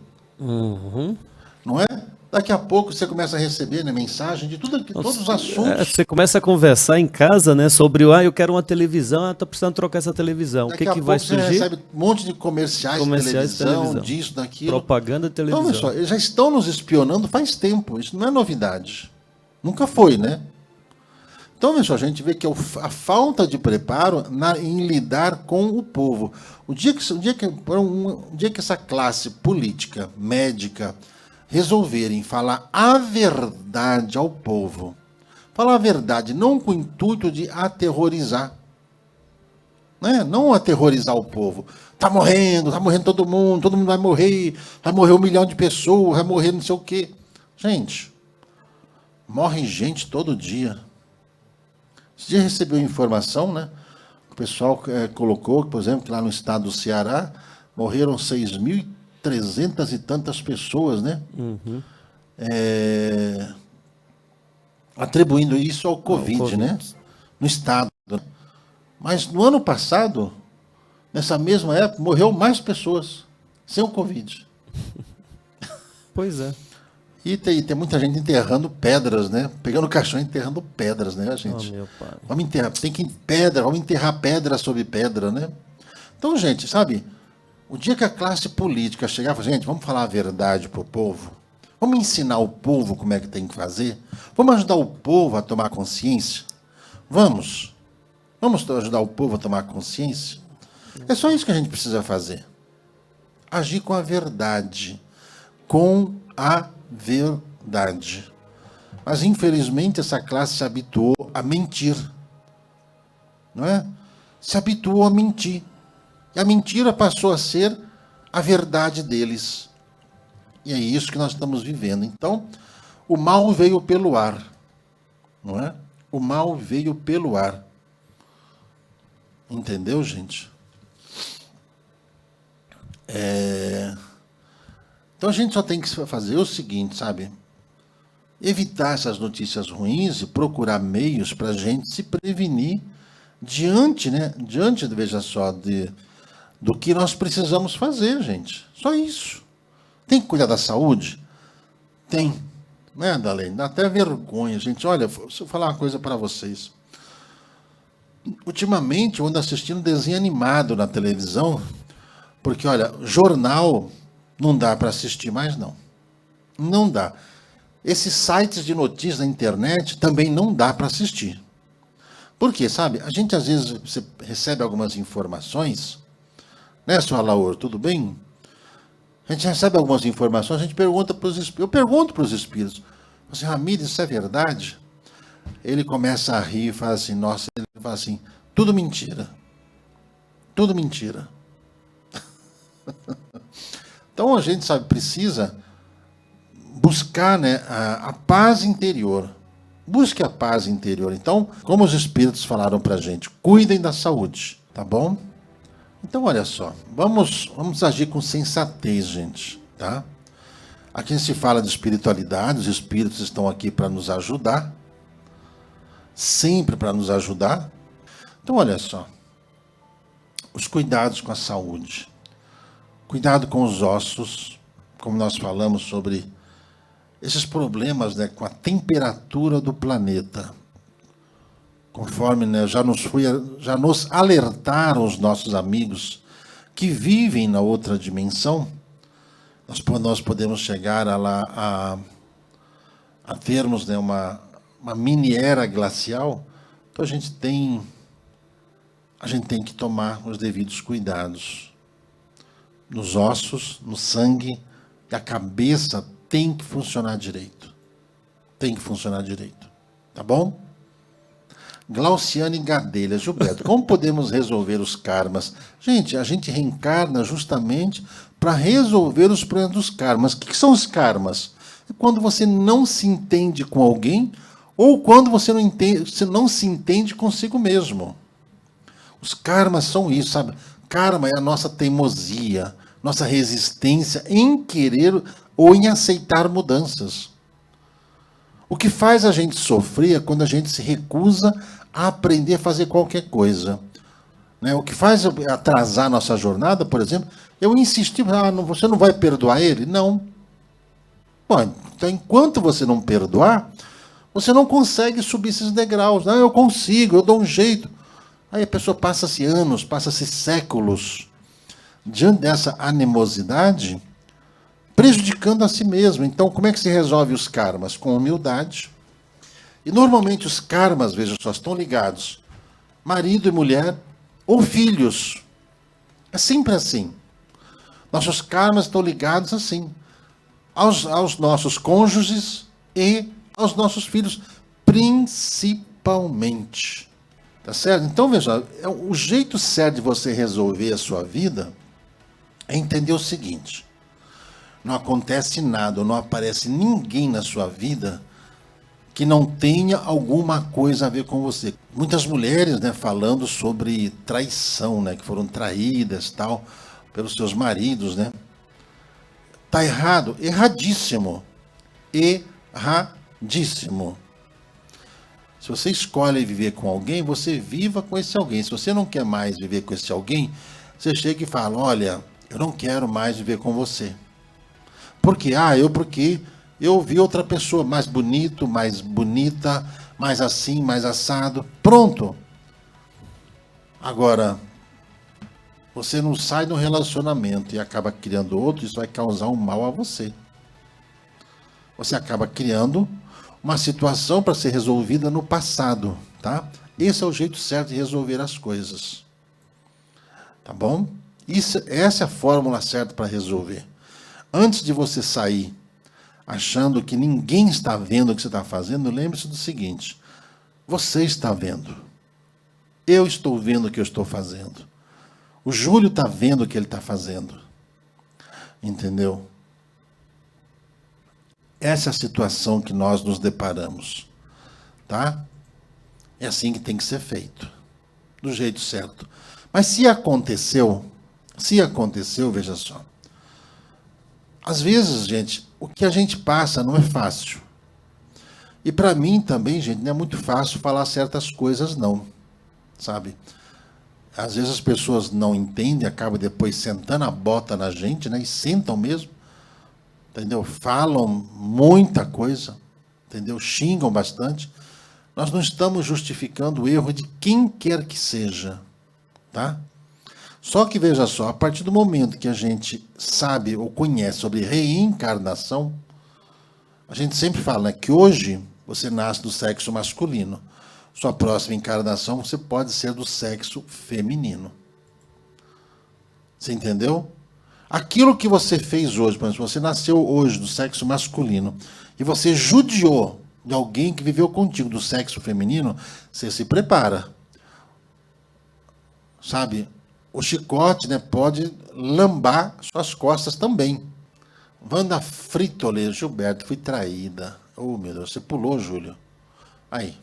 Não é? Daqui a pouco você começa a receber, né, mensagem de todos os assuntos. Você começa a conversar em casa, né, sobre eu quero uma televisão, estou precisando trocar essa televisão. O que vai surgir? Você recebe um monte de comerciais de televisão, disso, daquilo. Propaganda de televisão. Então, pessoal, eles já estão nos espionando faz tempo. Isso não é novidade. Nunca foi, né? Então, pessoal, a gente vê que a falta de preparo em lidar com o povo. O dia que essa classe política, médica, resolverem falar a verdade ao povo, falar a verdade, não com o intuito de aterrorizar, né? Não aterrorizar o povo. Está morrendo todo mundo vai morrer 1 milhão de pessoas, vai morrer não sei o quê. Gente, morre gente todo dia. Esse dia recebeu informação, né? O pessoal colocou, por exemplo, que lá no estado do Ceará morreram 6.300 e tantas pessoas, né? Atribuindo isso ao Covid, né? No estado. Mas no ano passado, nessa mesma época, morreu mais pessoas sem o Covid. Pois é. E tem muita gente enterrando pedras, né? Pegando o caixão e enterrando pedras, né, gente? Oh, meu pai. Vamos enterrar, vamos enterrar pedra sobre pedra, né? Então, gente, sabe, o dia que a classe política chegar e falar, gente, vamos falar a verdade pro povo, vamos ensinar o povo como é que tem que fazer, vamos ajudar o povo a tomar consciência, vamos ajudar o povo a tomar consciência. É só isso que a gente precisa fazer. Agir com a verdade, com a verdade. Mas, infelizmente, essa classe se habituou a mentir. Não é? Se habituou a mentir. E a mentira passou a ser a verdade deles. E é isso que nós estamos vivendo. Então, o mal veio pelo ar. Não é? O mal veio pelo ar. Entendeu, gente? Então a gente só tem que fazer o seguinte, sabe? Evitar essas notícias ruins e procurar meios para a gente se prevenir diante, veja só, do que nós precisamos fazer, gente. Só isso. Tem que cuidar da saúde? Tem. Né, Dalene? Dá até vergonha, gente. Olha, se eu falar uma coisa para vocês. Ultimamente eu ando assistindo desenho animado na televisão, porque, olha, jornal não dá para assistir mais, não. Não dá. Esses sites de notícias na internet também não dá para assistir. Por quê? Sabe, a gente às vezes você recebe algumas informações, né, senhor Alaor, tudo bem? A gente recebe algumas informações, a gente pergunta para os espíritos. Eu pergunto para os espíritos, assim, Ramírez, isso é verdade? Ele começa a rir e fala assim, nossa, ele fala assim, tudo mentira. Tudo mentira. Então a gente, sabe, precisa buscar, né, a paz interior. Busque a paz interior. Então, como os espíritos falaram para a gente, cuidem da saúde, tá bom? Então, olha só, vamos agir com sensatez, gente, tá? Aqui se fala de espiritualidade, os espíritos estão aqui para nos ajudar, sempre para nos ajudar. Então, olha só, os cuidados com a saúde, cuidado com os ossos, como nós falamos sobre esses problemas, né, com a temperatura do planeta. Conforme, né, já nos alertaram os nossos amigos que vivem na outra dimensão, nós podemos chegar a termos, né, uma mini era glacial. Então a gente tem que tomar os devidos cuidados nos ossos, no sangue, e a cabeça tem que funcionar direito. Tem que funcionar direito. Tá bom? Glauciane Gadelha, Gilberto, como podemos resolver os karmas? Gente, a gente reencarna justamente para resolver os problemas dos karmas. O que são os karmas? É quando você não se entende com alguém ou quando você não se entende consigo mesmo. Os karmas são isso, sabe? Karma é a nossa teimosia, nossa resistência em querer ou em aceitar mudanças. O que faz a gente sofrer é quando a gente se recusa a aprender a fazer qualquer coisa. Né? O que faz atrasar a nossa jornada, por exemplo, eu insisti, você não vai perdoar ele? Não. Bom, então, enquanto você não perdoar, você não consegue subir esses degraus. Não, eu consigo, eu dou um jeito. Aí a pessoa passa-se anos, passa-se séculos diante dessa animosidade, prejudicando a si mesmo. Então, como é que se resolve os karmas? Com humildade. E, normalmente, os karmas, veja só, estão ligados marido e mulher ou filhos. É sempre assim. Nossos karmas estão ligados assim aos nossos cônjuges e aos nossos filhos, principalmente. Tá certo? Então, veja, o jeito certo de você resolver a sua vida é entender o seguinte: não acontece nada, ou não aparece ninguém na sua vida que não tenha alguma coisa a ver com você. Muitas mulheres, né, falando sobre traição, né, que foram traídas, tal, pelos seus maridos, né? Tá errado, erradíssimo. Erradíssimo. Se você escolhe viver com alguém, você viva com esse alguém. Se você não quer mais viver com esse alguém, você chega e fala, olha, eu não quero mais viver com você. Por quê? Porque eu vi outra pessoa mais bonito, mais bonita, mais assim, mais assado. Pronto. Agora, você não sai do relacionamento e acaba criando outro, isso vai causar um mal a você. Você acaba criando uma situação para ser resolvida no passado, tá? Esse é o jeito certo de resolver as coisas. Tá bom? Essa é a fórmula certa para resolver. Antes de você sair achando que ninguém está vendo o que você está fazendo, lembre-se do seguinte: você está vendo. Eu estou vendo o que eu estou fazendo. O Júlio está vendo o que ele está fazendo. Entendeu? Essa é a situação que nós nos deparamos. Tá? É assim que tem que ser feito. Do jeito certo. Mas se aconteceu, veja só. Às vezes, gente, o que a gente passa não é fácil. E para mim também, gente, não é muito fácil falar certas coisas, não. Sabe? Às vezes as pessoas não entendem, acabam depois sentando a bota na gente, né? E sentam mesmo. Entendeu? Falam muita coisa. Entendeu? Xingam bastante. Nós não estamos justificando o erro de quem quer que seja. Tá? Só que, veja só, a partir do momento que a gente sabe ou conhece sobre reencarnação, a gente sempre fala, né, que hoje você nasce do sexo masculino. Sua próxima encarnação você pode ser do sexo feminino. Você entendeu? Aquilo que você fez hoje, por exemplo, você nasceu hoje do sexo masculino e você judiou de alguém que viveu contigo do sexo feminino, você se prepara. Sabe? O chicote, né, pode lambar suas costas também. Wanda Fritole, Gilberto, fui traída. Oh, meu Deus, você pulou, Júlio. Aí.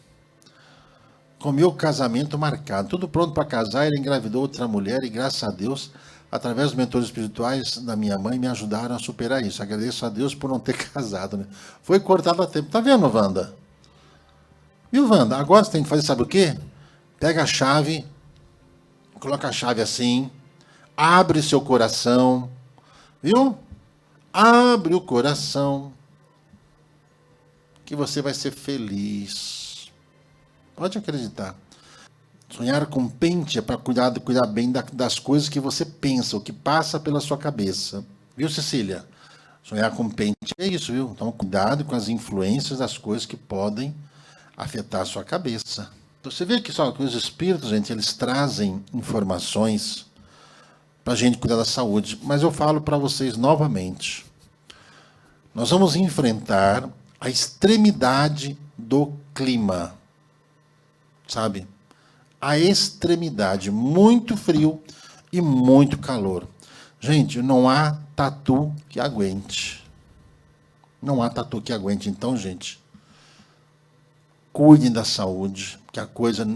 Com meu casamento marcado. Tudo pronto para casar, ele engravidou outra mulher e, graças a Deus, através dos mentores espirituais da minha mãe, me ajudaram a superar isso. Agradeço a Deus por não ter casado, né? Foi cortado a tempo. Tá vendo, Wanda? Viu, Wanda? Agora você tem que fazer, sabe o quê? Pega a chave, coloca a chave assim, abre seu coração, viu? Abre o coração, que você vai ser feliz. Pode acreditar. Sonhar com pente é para cuidar bem das coisas que você pensa, o que passa pela sua cabeça. Viu, Cecília? Sonhar com pente é isso, viu? Então, cuidado com as influências das coisas que podem afetar a sua cabeça. Você vê que só que os espíritos, gente, eles trazem informações para a gente cuidar da saúde. Mas eu falo para vocês novamente. Nós vamos enfrentar a extremidade do clima. Sabe? A extremidade. Muito frio e muito calor. Gente, não há tatu que aguente. Não há tatu que aguente. Então, gente, cuidem da saúde, que a coisa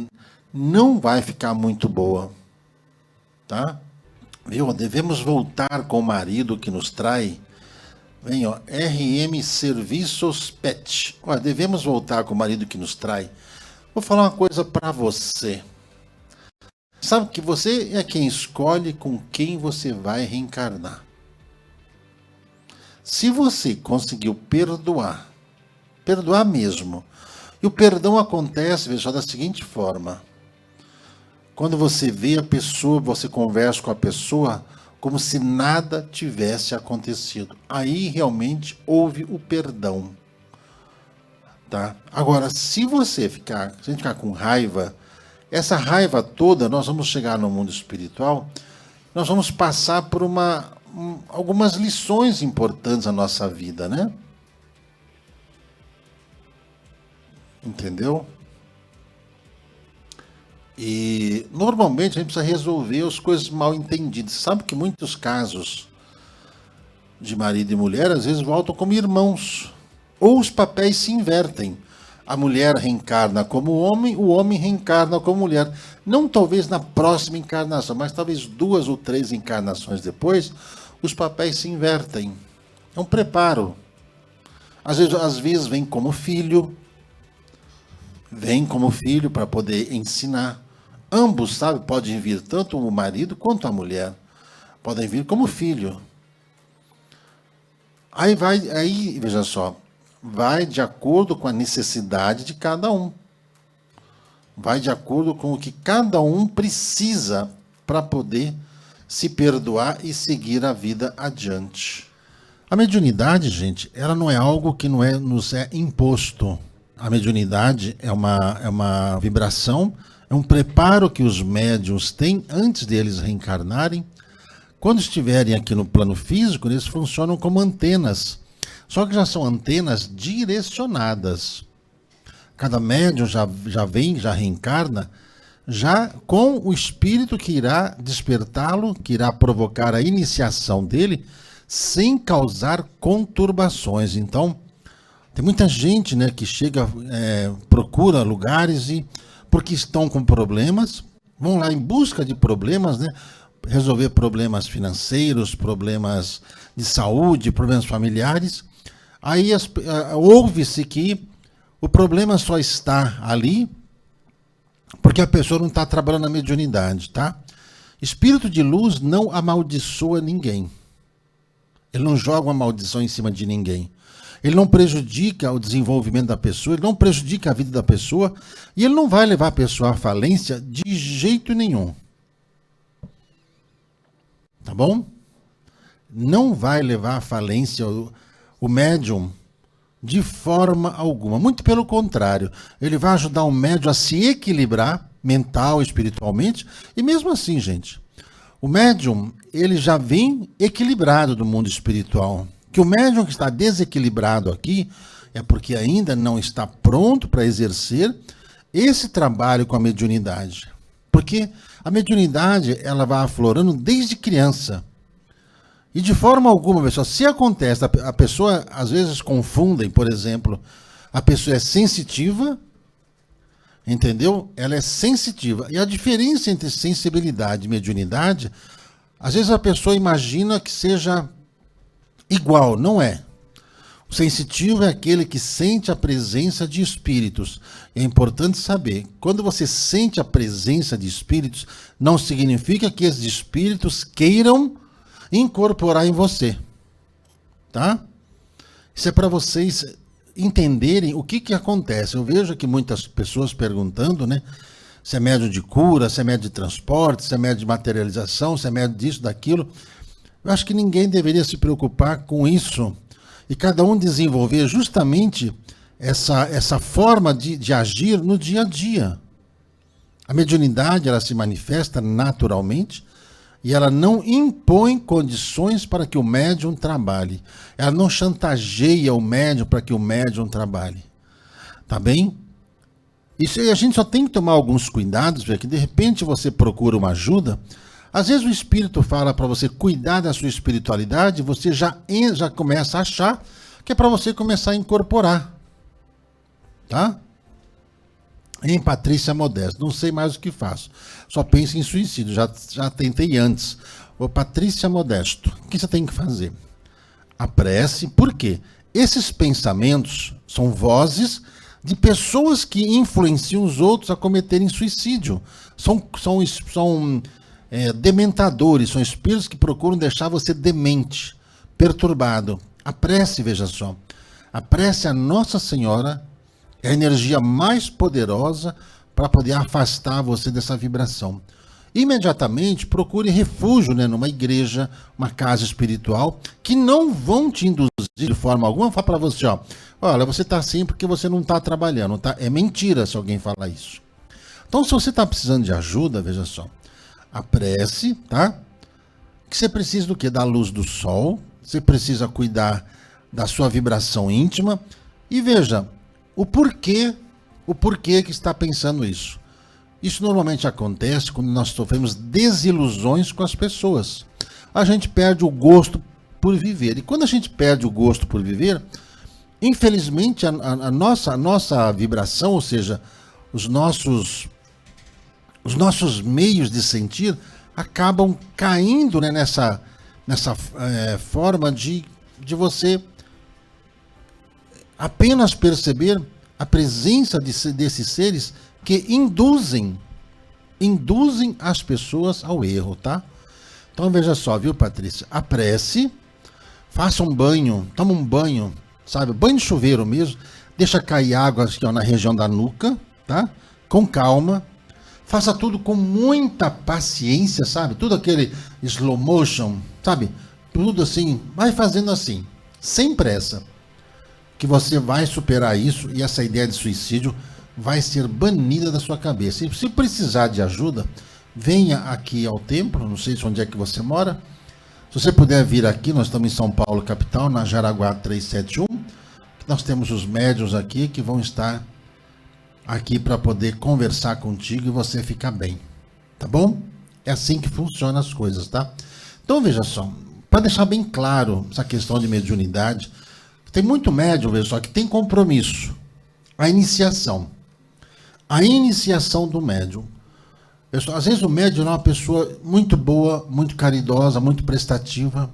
não vai ficar muito boa. Tá? Viu? Devemos voltar com o marido que nos trai. Vem, ó, RM Serviços Pet. Olha, devemos voltar com o marido que nos trai. Vou falar uma coisa para você. Sabe que você é quem escolhe com quem você vai reencarnar. Se você conseguiu perdoar mesmo, e o perdão acontece, veja, da seguinte forma. Quando você vê a pessoa, você conversa com a pessoa como se nada tivesse acontecido. Aí realmente houve o perdão. Tá? Agora, se a gente ficar com raiva, essa raiva toda, nós vamos chegar no mundo espiritual, nós vamos passar por algumas lições importantes na nossa vida, né? Entendeu? E normalmente a gente precisa resolver as coisas mal entendidas. Sabe que muitos casos de marido e mulher às vezes voltam como irmãos. Ou os papéis se invertem. A mulher reencarna como homem, o homem reencarna como mulher. Não talvez na próxima encarnação, mas talvez 2 ou 3 encarnações depois, os papéis se invertem. É um preparo. Às vezes vem como filho. Vem como filho para poder ensinar. Ambos, sabe, podem vir, tanto o marido quanto a mulher. Podem vir como filho. Aí, veja só, vai de acordo com a necessidade de cada um. Vai de acordo com o que cada um precisa para poder se perdoar e seguir a vida adiante. A mediunidade, gente, ela não é algo que nos é imposto. A mediunidade é uma vibração, é um preparo que os médiuns têm antes deles reencarnarem. Quando estiverem aqui no plano físico, eles funcionam como antenas. Só que já são antenas direcionadas. Cada médium já vem, já reencarna, já com o espírito que irá despertá-lo, que irá provocar a iniciação dele, sem causar conturbações. Então, tem muita gente, né, que chega, procura lugares e, porque estão com problemas, vão lá em busca de problemas, né, resolver problemas financeiros, problemas de saúde, problemas familiares. Aí ouve-se que o problema só está ali porque a pessoa não está trabalhando na mediunidade, tá? Espírito de luz não amaldiçoa ninguém. Ele não joga uma maldição em cima de ninguém. Ele não prejudica o desenvolvimento da pessoa, ele não prejudica a vida da pessoa e ele não vai levar a pessoa à falência de jeito nenhum. Tá bom? Não vai levar à falência o médium de forma alguma. Muito pelo contrário. Ele vai ajudar o médium a se equilibrar mental, espiritualmente. E mesmo assim, gente, o médium, ele já vem equilibrado do mundo espiritual. Que o médium que está desequilibrado aqui é porque ainda não está pronto para exercer esse trabalho com a mediunidade. Porque a mediunidade, ela vai aflorando desde criança. E de forma alguma, pessoal, se acontece, a pessoa às vezes confundem, por exemplo, a pessoa é sensitiva, entendeu? Ela é sensitiva. E a diferença entre sensibilidade e mediunidade, às vezes a pessoa imagina que seja igual, não é. O sensitivo é aquele que sente a presença de espíritos. É importante saber, quando você sente a presença de espíritos, não significa que esses espíritos queiram incorporar em você, tá? Isso é para vocês entenderem o que acontece. Eu vejo aqui muitas pessoas perguntando, né? Se é médium de cura, se é médium de transporte, se é médium de materialização, se é médium disso, daquilo. Eu acho que ninguém deveria se preocupar com isso. E cada um desenvolver justamente essa forma de agir no dia a dia. A mediunidade, ela se manifesta naturalmente, e ela não impõe condições para que o médium trabalhe. Ela não chantageia o médium para que o médium trabalhe. Tá bem? Isso aí a gente só tem que tomar alguns cuidados, porque de repente você procura uma ajuda. Às vezes o espírito fala para você cuidar da sua espiritualidade, você já começa a achar que é para você começar a incorporar. Tá? Em Patrícia Modesto, não sei mais o que faço. Só penso em suicídio, já tentei antes. Ô Patrícia Modesto, o que você tem que fazer? A prece, por quê? Esses pensamentos são vozes de pessoas que influenciam os outros a cometerem suicídio. São dementadores, são espíritos que procuram deixar você demente, perturbado. A prece, veja só, a prece a Nossa Senhora é a energia mais poderosa para poder afastar você dessa vibração. Imediatamente procure refúgio, né, numa igreja, uma casa espiritual, que não vão te induzir de forma alguma. Falar para você, olha, você está assim porque você não está trabalhando. Tá? É mentira se alguém falar isso. Então, se você está precisando de ajuda, veja só, a prece, tá? Que você precisa do quê? Da luz do sol, você precisa cuidar da sua vibração íntima. E veja, o porquê que está pensando isso. Isso normalmente acontece quando nós sofremos desilusões com as pessoas. A gente perde o gosto por viver. E quando a gente perde o gosto por viver, infelizmente a nossa vibração, ou seja, os nossos meios de sentir acabam caindo, né, nessa forma de você apenas perceber a presença desses seres que induzem as pessoas ao erro, tá? Então veja só, viu, Patrícia? A prece, faça um banho, toma um banho sabe? Banho de chuveiro mesmo. Deixa cair água aqui, ó, na região da nuca, tá? Com calma. Faça tudo com muita paciência, sabe? Tudo aquele slow motion, sabe? Tudo assim, vai fazendo assim, sem pressa. Que você vai superar isso e essa ideia de suicídio vai ser banida da sua cabeça. E se precisar de ajuda, venha aqui ao templo, não sei onde é que você mora. Se você puder vir aqui, nós estamos em São Paulo, capital, na Jaraguá 371. Nós temos os médiuns aqui que vão estar aqui para poder conversar contigo e você ficar bem. Tá bom? É assim que funcionam as coisas, tá? Então, veja só, para deixar bem claro essa questão de mediunidade, tem muito médium, veja só, que tem compromisso. A iniciação. A iniciação do médium. Pessoal, às vezes o médium é uma pessoa muito boa, muito caridosa, muito prestativa.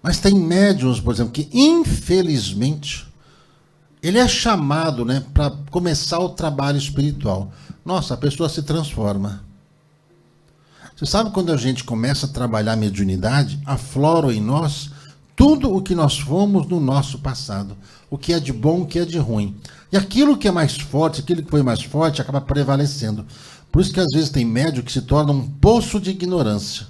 Mas tem médiuns, por exemplo, que infelizmente ele é chamado, né, para começar o trabalho espiritual. Nossa, a pessoa se transforma. Você sabe quando a gente começa a trabalhar a mediunidade, aflora em nós tudo o que nós fomos no nosso passado. O que é de bom, o que é de ruim. E aquilo que é mais forte, aquilo que foi mais forte, acaba prevalecendo. Por isso que às vezes tem médium que se torna um poço de ignorância.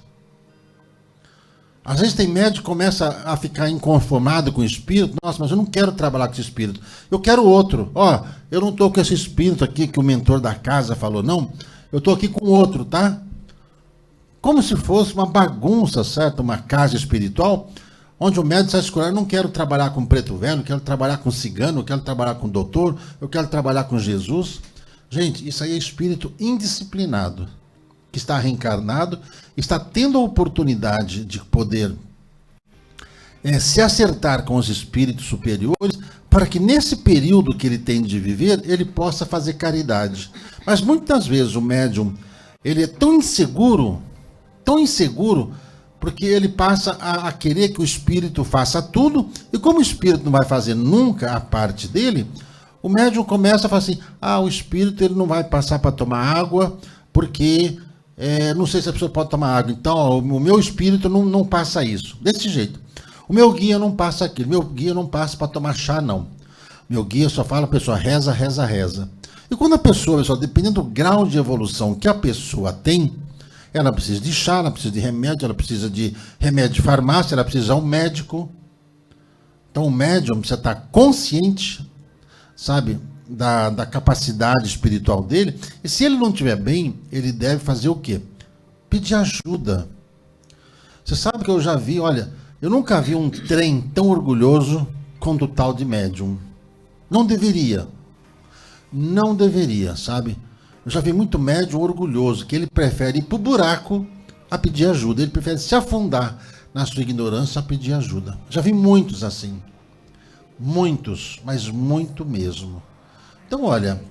Às vezes tem médium que começa a ficar inconformado com o espírito. Nossa, mas eu não quero trabalhar com esse espírito. Eu quero outro. Ó, eu não estou com esse espírito aqui que o mentor da casa falou, não. Eu estou aqui com outro, tá? Como se fosse uma bagunça, certo? Uma casa espiritual, onde o médium está escolhendo, eu não quero trabalhar com preto velho, eu quero trabalhar com cigano, eu quero trabalhar com doutor, eu quero trabalhar com Jesus. Gente, isso aí é espírito indisciplinado, que está reencarnado, está tendo a oportunidade de poder se acertar com os espíritos superiores, para que nesse período que ele tem de viver, ele possa fazer caridade. Mas muitas vezes o médium, ele é tão inseguro, porque ele passa a querer que o espírito faça tudo, e como o espírito não vai fazer nunca a parte dele, o médium começa a falar assim, o espírito ele não vai passar para tomar água, porque não sei se a pessoa pode tomar água, então ó, o meu espírito não passa isso, desse jeito. O meu guia não passa aquilo, meu guia não passa para tomar chá, não. Meu guia só fala a pessoa reza, reza, reza. E quando a pessoa, dependendo do grau de evolução que a pessoa tem, ela precisa de chá, ela precisa de remédio, ela precisa de remédio de farmácia, ela precisa de um médico. Então o médium precisa estar consciente, sabe, da capacidade espiritual dele. E se ele não estiver bem, ele deve fazer o quê? Pedir ajuda. Você sabe que eu já vi, olha, eu nunca vi um trem tão orgulhoso quanto o tal de médium. Não deveria. Não deveria, sabe? Eu já vi muito médium orgulhoso, que ele prefere ir para o buraco a pedir ajuda. Ele prefere se afundar na sua ignorância a pedir ajuda. Já vi muitos assim. Muitos, mas muito mesmo. Então, olha,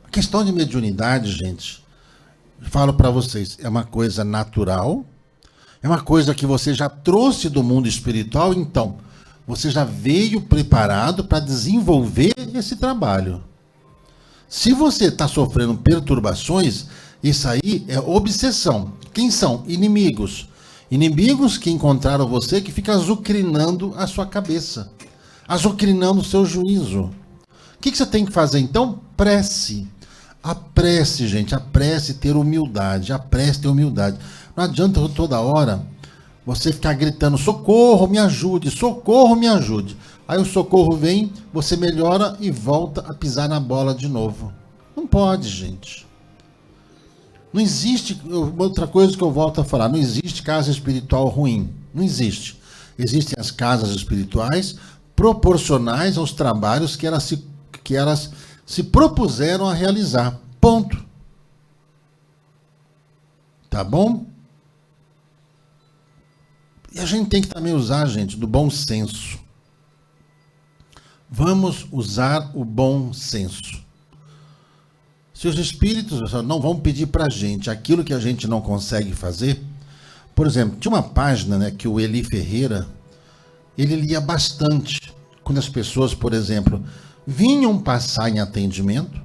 a questão de mediunidade, gente, falo para vocês, é uma coisa natural, é uma coisa que você já trouxe do mundo espiritual, então, você já veio preparado para desenvolver esse trabalho. Se você está sofrendo perturbações, isso aí é obsessão. Quem são? Inimigos. Inimigos que encontraram você, que ficam azucrinando a sua cabeça, azucrinando o seu juízo. O que você tem que fazer então? Prece. A prece, gente, a prece ter humildade, a prece ter humildade. Não adianta toda hora você ficar gritando, socorro, me ajude, socorro, me ajude. Aí o socorro vem, você melhora e volta a pisar na bola de novo. Não pode, gente. Não existe, outra coisa que eu volto a falar, não existe casa espiritual ruim. Não existe. Existem as casas espirituais proporcionais aos trabalhos que elas se propuseram a realizar. Ponto. Tá bom? E a gente tem que também usar, gente, do bom senso. Vamos usar o bom senso. Se os espíritos não vão pedir para a gente aquilo que a gente não consegue fazer, por exemplo, tinha uma página, né, que o Eli Ferreira, ele lia bastante, quando as pessoas, por exemplo, vinham passar em atendimento,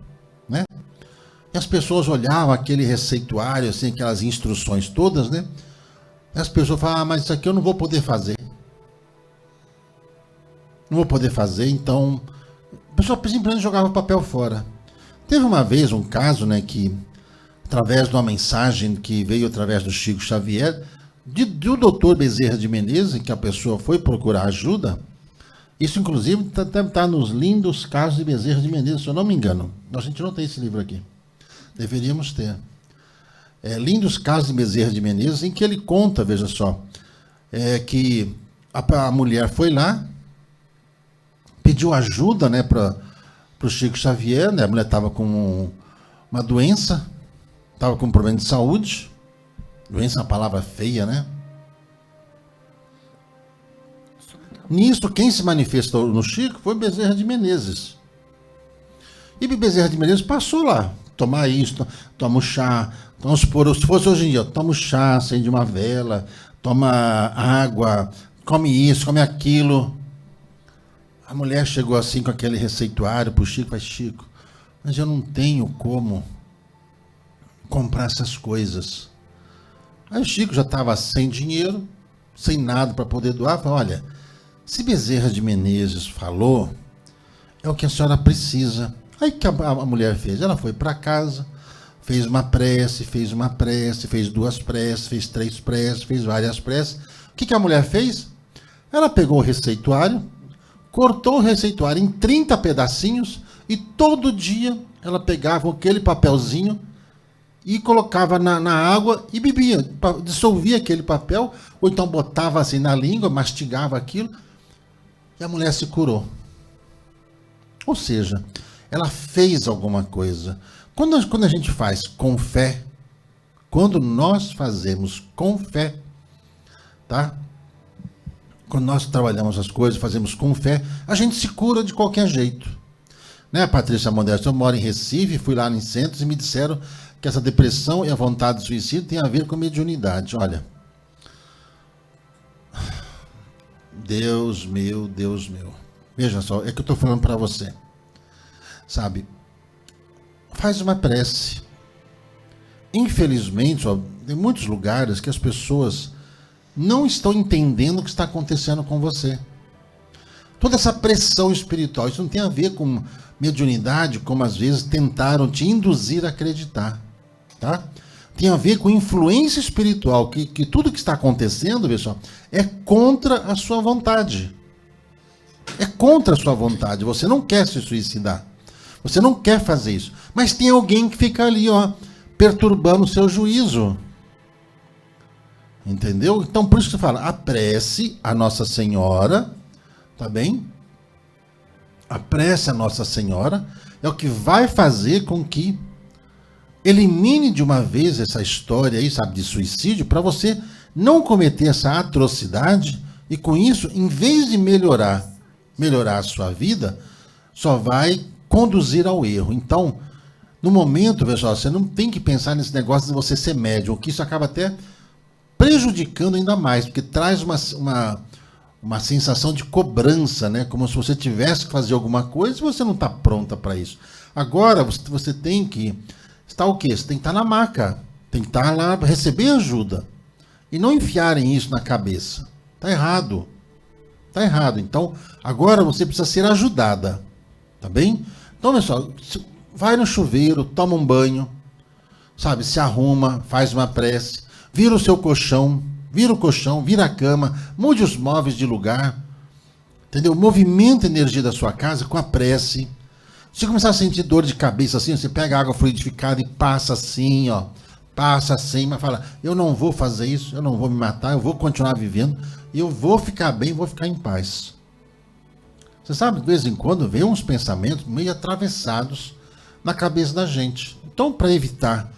né, e as pessoas olhavam aquele receituário, assim, aquelas instruções todas, né, e as pessoas falavam, mas isso aqui eu não vou poder fazer. não vou poder fazer, então a pessoa simplesmente jogava o papel fora. Teve uma vez um caso, né, que através de uma mensagem que veio através do Chico Xavier, do doutor Bezerra de Menezes, em que a pessoa foi procurar ajuda. Isso, inclusive, deve estar nos lindos casos de Bezerra de Menezes, se eu não me engano. A gente não tem esse livro aqui. Deveríamos ter. Lindos casos de Bezerra de Menezes, em que ele conta, veja só, que a mulher foi lá, pediu ajuda, né, para o Chico Xavier, né? A mulher estava com uma doença, estava com um problema de saúde. Doença é uma palavra feia, né? Nisso, quem se manifestou no Chico foi Bezerra de Menezes. E Bezerra de Menezes passou lá. Toma isso, toma o chá. Vamos supor, se fosse hoje em dia, toma o chá, acende uma vela, toma água, come isso, come aquilo. A mulher chegou assim com aquele receituário para o Chico, faz: Chico, mas eu não tenho como comprar essas coisas. Aí o Chico já estava sem dinheiro, sem nada para poder doar. Falou: olha, se Bezerra de Menezes falou, é o que a senhora precisa. Aí que a mulher fez? Ela foi para casa, fez uma prece, fez 2 preces, fez 3 preces, fez várias preces. O que a mulher fez? Ela pegou o receituário, cortou o receituário em 30 pedacinhos e todo dia ela pegava aquele papelzinho e colocava na água e bebia, dissolvia aquele papel, ou então botava assim na língua, mastigava aquilo, e a mulher se curou. Ou seja, ela fez alguma coisa. Quando a gente faz com fé, quando nós fazemos com fé, tá? Quando nós trabalhamos as coisas, fazemos com fé, a gente se cura de qualquer jeito. Né, Patrícia Modesto? Eu moro em Recife, fui lá em Centros e me disseram que essa depressão e a vontade de suicídio tem a ver com mediunidade. Olha, Deus meu, Deus meu. Veja só, é que eu estou falando para você. Sabe, faz uma prece. Infelizmente, ó, tem muitos lugares que as pessoas não estão entendendo o que está acontecendo com você. Toda essa pressão espiritual, isso não tem a ver com mediunidade, como às vezes tentaram te induzir a acreditar. Tá? Tem a ver com influência espiritual, que tudo que está acontecendo, pessoal, é contra a sua vontade. É contra a sua vontade. Você não quer se suicidar. Você não quer fazer isso. Mas tem alguém que fica ali, ó, perturbando o seu juízo. Entendeu? Então, por isso que você fala, a prece a Nossa Senhora, tá bem? A prece a Nossa Senhora é o que vai fazer com que elimine de uma vez essa história aí, sabe, de suicídio, para você não cometer essa atrocidade e com isso, em vez de melhorar a sua vida, só vai conduzir ao erro. Então, no momento, pessoal, você não tem que pensar nesse negócio de você ser médium, que isso acaba até prejudicando ainda mais, porque traz uma sensação de cobrança, né? Como se você tivesse que fazer alguma coisa e você não está pronta para isso. Agora, você tem que estar o quê? Você tem que estar na maca, tem que estar lá para receber ajuda. E não enfiarem isso na cabeça. Está errado. Está errado. Então, agora você precisa ser ajudada. Tá bem? Então, pessoal, vai no chuveiro, toma um banho, sabe? Se arruma, faz uma prece, vira o seu colchão, vira a cama, mude os móveis de lugar, entendeu? Movimenta a energia da sua casa com a prece. Se começar a sentir dor de cabeça assim, você pega água fluidificada e passa assim, ó. Passa assim, mas fala, eu não vou fazer isso, eu não vou me matar, eu vou continuar vivendo, eu vou ficar bem, vou ficar em paz. Você sabe, de vez em quando, vem uns pensamentos meio atravessados na cabeça da gente. Então, para evitar,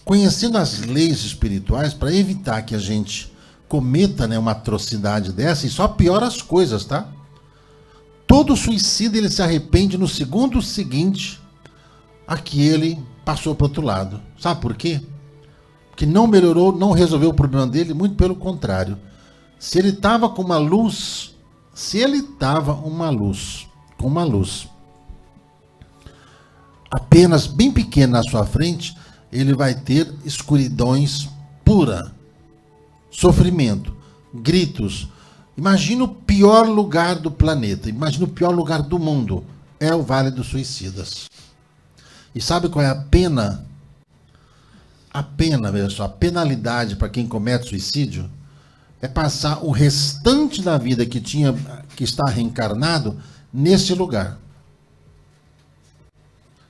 conhecendo as leis espirituais, para evitar que a gente cometa, né, uma atrocidade dessa, e só piora as coisas, tá? Todo suicida, ele se arrepende no segundo seguinte a que ele passou para o outro lado. Sabe por quê? Porque não melhorou, não resolveu o problema dele, muito pelo contrário. Se ele estava com uma luz, com uma luz apenas bem pequena na sua frente, ele vai ter escuridões pura, sofrimento, gritos, Imagina o pior lugar do planeta, imagina o pior lugar do mundo. É o Vale dos Suicidas. E sabe qual é a pena? A pena, veja só, a penalidade para quem comete suicídio é passar o restante da vida que está reencarnado nesse lugar.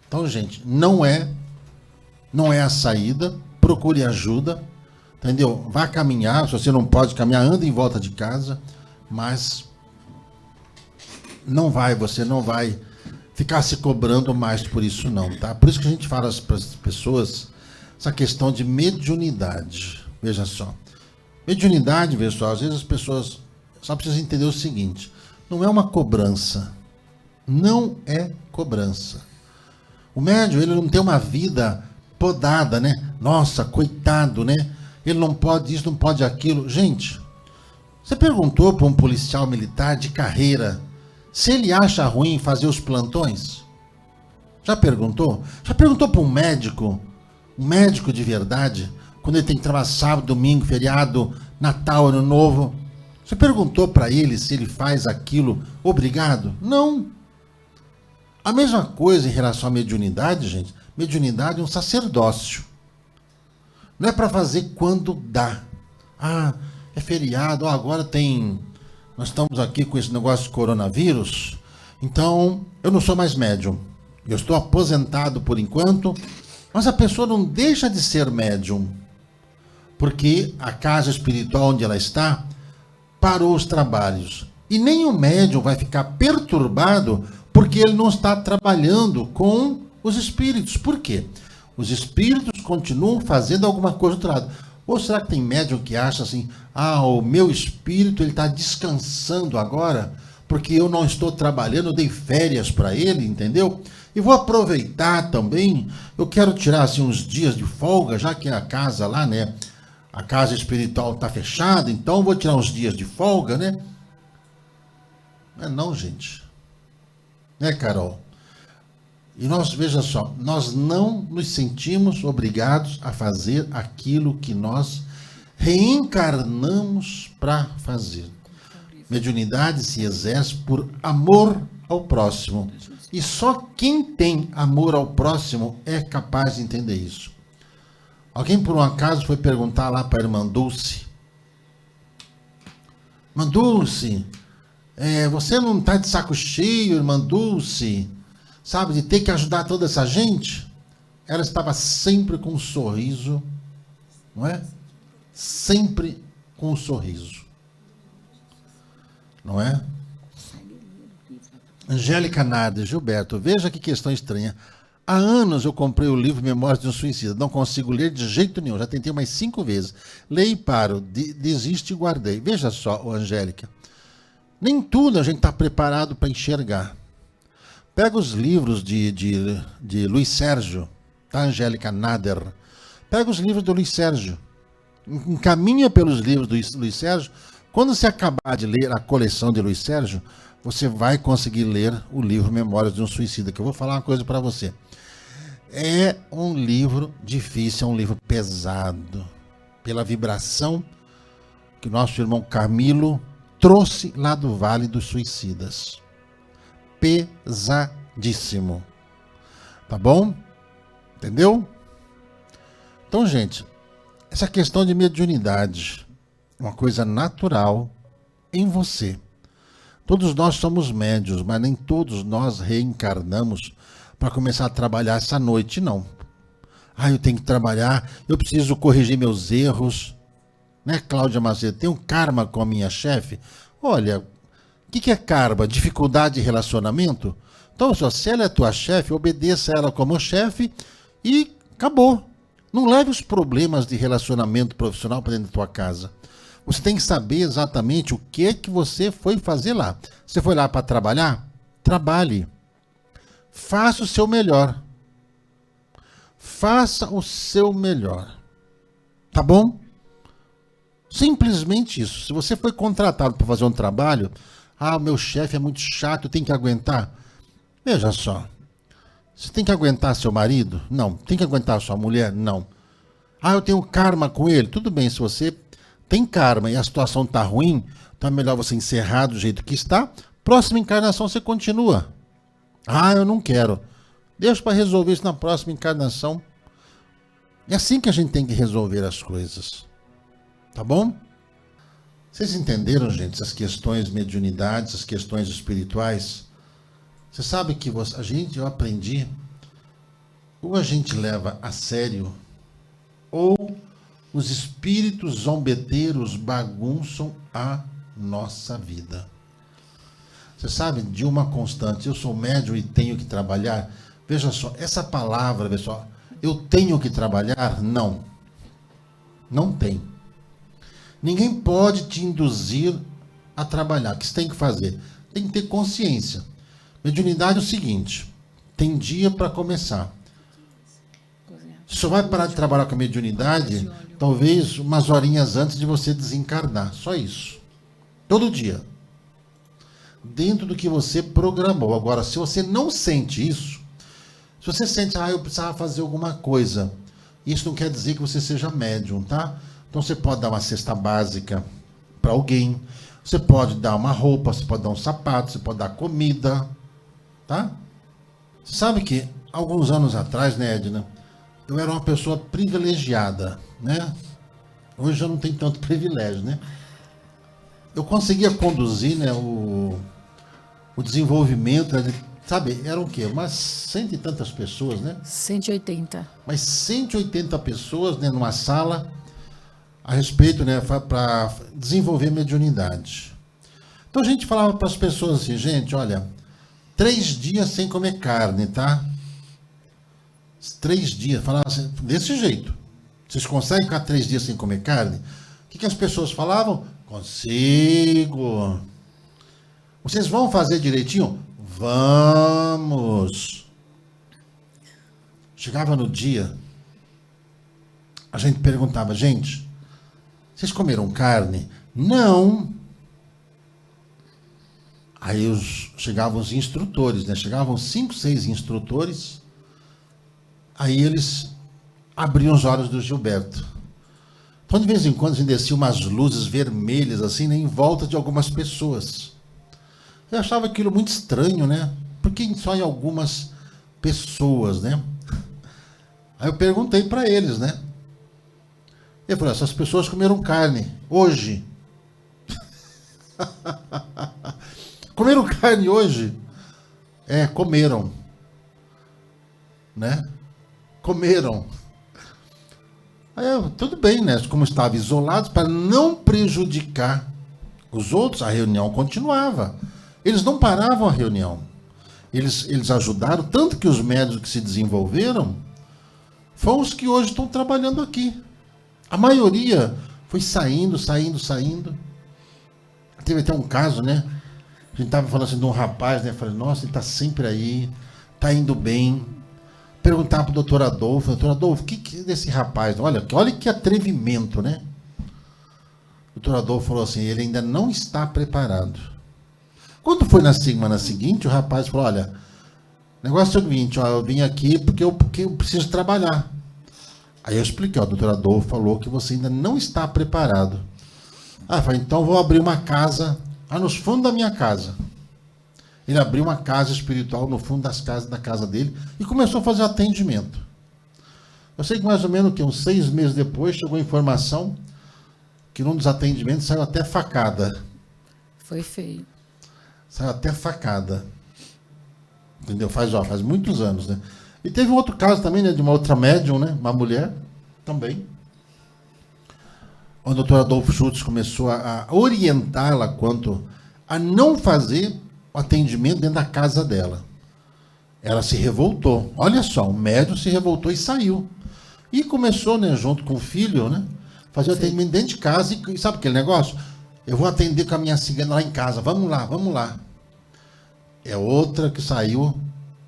Então, gente, não é a saída. Procure ajuda, entendeu? Vá caminhar, se você não pode caminhar, anda em volta de casa, mas você não vai ficar se cobrando mais por isso não, tá? Por isso que a gente fala para as pessoas essa questão de mediunidade. Veja só. Mediunidade, veja só, às vezes as pessoas só precisam entender o seguinte, não é uma cobrança. Não é cobrança. O médium, ele não tem uma vida podada, né? Nossa, coitado, né? Ele não pode isso, não pode aquilo. Gente, você perguntou para um policial militar de carreira se ele acha ruim fazer os plantões? Já perguntou? Já perguntou para um médico de verdade, quando ele tem que trabalhar sábado, domingo, feriado, Natal, Ano Novo? Você perguntou para ele se ele faz aquilo obrigado? Não. A mesma coisa em relação à mediunidade, gente. Mediunidade é um sacerdócio. Não é para fazer quando dá. Ah, é feriado, agora nós estamos aqui com esse negócio de coronavírus, então eu não sou mais médium. Eu estou aposentado por enquanto, mas a pessoa não deixa de ser médium, porque a casa espiritual onde ela está parou os trabalhos. E nem o médium vai ficar perturbado porque ele não está trabalhando com os espíritos. Por quê? Os espíritos continuam fazendo alguma coisa do outro lado. Ou será que tem médium que acha assim, o meu espírito ele está descansando agora, porque eu não estou trabalhando, eu dei férias para ele, entendeu? E vou aproveitar também, eu quero tirar assim uns dias de folga, já que a casa lá, né, a casa espiritual está fechada, então vou tirar uns dias de folga, né? Não, gente. Né, Carol? E veja só, nós não nos sentimos obrigados a fazer aquilo que nós reencarnamos para fazer. Mediunidade se exerce por amor ao próximo. E só quem tem amor ao próximo é capaz de entender isso. Alguém, por um acaso, foi perguntar lá para a irmã Dulce. Irmã Dulce, você não está de saco cheio, irmã Dulce, sabe, de ter que ajudar toda essa gente? Ela estava sempre com um sorriso, não é? Sempre com um sorriso. Não é? Angélica Nader, Gilberto, veja que questão estranha. Há anos eu comprei o livro Memórias de um Suicida. Não consigo ler de jeito nenhum. Já tentei mais 5 vezes. Leio e paro. Desisto e guardei. Veja só, Angélica. Nem tudo a gente está preparado para enxergar. Pega os livros de Luiz Sérgio, tá, Angélica Nader? Pega os livros do Luiz Sérgio. Encaminha pelos livros do Luiz Sérgio. Quando você acabar de ler a coleção de Luiz Sérgio, você vai conseguir ler o livro Memórias de um Suicida, que eu vou falar uma coisa para você. É um livro difícil, é um livro pesado, pela vibração que o nosso irmão Camilo trouxe lá do Vale dos Suicidas. Pesadíssimo. Tá bom? Entendeu? Então, gente, essa questão de mediunidade é uma coisa natural em você. Todos nós somos médios, mas nem todos nós reencarnamos para começar a trabalhar essa noite, não. Eu tenho que trabalhar, eu preciso corrigir meus erros. Né, Cláudia Macedo? Tem um karma com a minha chefe? Olha, o que é karma? Dificuldade de relacionamento? Então, se ela é tua chefe, obedeça ela como chefe e acabou. Não leve os problemas de relacionamento profissional para dentro da tua casa. Você tem que saber exatamente o que é que você foi fazer lá. Você foi lá para trabalhar? Trabalhe. Faça o seu melhor. Faça o seu melhor. Tá bom? Simplesmente isso. Se você foi contratado para fazer um trabalho, o meu chefe é muito chato, eu tenho que aguentar. Veja só. Você tem que aguentar seu marido? Não. Tem que aguentar sua mulher? Não. Eu tenho karma com ele? Tudo bem, se você tem karma e a situação está ruim, então é melhor você encerrar do jeito que está. Próxima encarnação você continua. Ah, eu não quero. Deixa para resolver isso na próxima encarnação. É assim que a gente tem que resolver as coisas. Tá bom? Vocês entenderam, gente, essas questões de mediunidade, essas questões espirituais? Você sabe que eu aprendi, ou a gente leva a sério, ou os espíritos zombeteiros bagunçam a nossa vida. Você sabe, de uma constante, eu sou médium e tenho que trabalhar. Veja só, essa palavra, pessoal, eu tenho que trabalhar? Não. Não tem. Ninguém pode te induzir a trabalhar. O que você tem que fazer? Tem que ter consciência. Mediunidade é o seguinte, tem dia para começar. Você só vai parar de trabalhar com a mediunidade talvez umas horinhas antes de você desencarnar. Só isso. Todo dia. Dentro do que você programou. Agora, se você não sente isso, se você sente, eu precisava fazer alguma coisa, isso não quer dizer que você seja médium, tá? Então você pode dar uma cesta básica para alguém, você pode dar uma roupa, você pode dar um sapato, você pode dar comida, tá? Você sabe que alguns anos atrás, né, Edna, eu era uma pessoa privilegiada, né? Hoje eu não tenho tanto privilégio, né? Eu conseguia conduzir, né, o desenvolvimento, sabe, eram o quê? Umas 100 e tantas pessoas, né? 180. Mas 180 pessoas, né, numa sala a respeito, né, para desenvolver mediunidade. Então a gente falava para as pessoas assim, gente, olha, 3 dias sem comer carne, tá? 3 dias, falava assim, desse jeito. Vocês conseguem ficar 3 dias sem comer carne? O que as pessoas falavam? Consigo. Vocês vão fazer direitinho? Vamos. Chegava no dia, a gente perguntava, gente, vocês comeram carne? Não. Aí chegavam os instrutores, né? Chegavam 5, 6 instrutores, aí eles abriam os olhos do Gilberto. Então, de vez em quando, a gente descia umas luzes vermelhas, assim, né, em volta de algumas pessoas. Eu achava aquilo muito estranho, né? Porque só em algumas pessoas, né? Aí eu perguntei para eles, né? Eu falei, essas pessoas comeram carne hoje. Comeram carne hoje? É, comeram. Né? Comeram. Aí tudo bem, né? Como estavam isolados, para não prejudicar os outros, a reunião continuava. Eles não paravam a reunião. Eles ajudaram, tanto que os médios que se desenvolveram foram os que hoje estão trabalhando aqui. A maioria foi saindo. Teve até um caso, né? A gente estava falando assim de um rapaz, né? Eu falei, nossa, ele está sempre aí, está indo bem. Perguntar para o doutor Adolfo, o que é desse rapaz? Olha que atrevimento, né? O doutor Adolfo falou assim, ele ainda não está preparado. Quando foi na semana seguinte, o rapaz falou, olha, o negócio é o seguinte, ó, eu vim aqui porque eu preciso trabalhar. Aí eu expliquei, ó, o doutor Adolfo falou que você ainda não está preparado. Ah, eu falei, então vou abrir uma casa, nos fundos da minha casa. Ele abriu uma casa espiritual no fundo da casa dele e começou a fazer atendimento. Eu sei que mais ou menos que uns 6 meses depois chegou a informação que num dos atendimentos saiu até facada. Foi feio. Saiu até facada. Entendeu? Faz muitos anos, né? E teve um outro caso também, né, de uma outra médium, né? Uma mulher também. O doutor Adolfo Schultz começou a orientá-la quanto a não fazer o atendimento dentro da casa dela. Ela se revoltou. Olha só, o médium se revoltou e saiu. E começou, né, junto com o filho, né, fazer o atendimento dentro de casa. E sabe aquele negócio? Eu vou atender com a minha cigana lá em casa. Vamos lá. É outra que saiu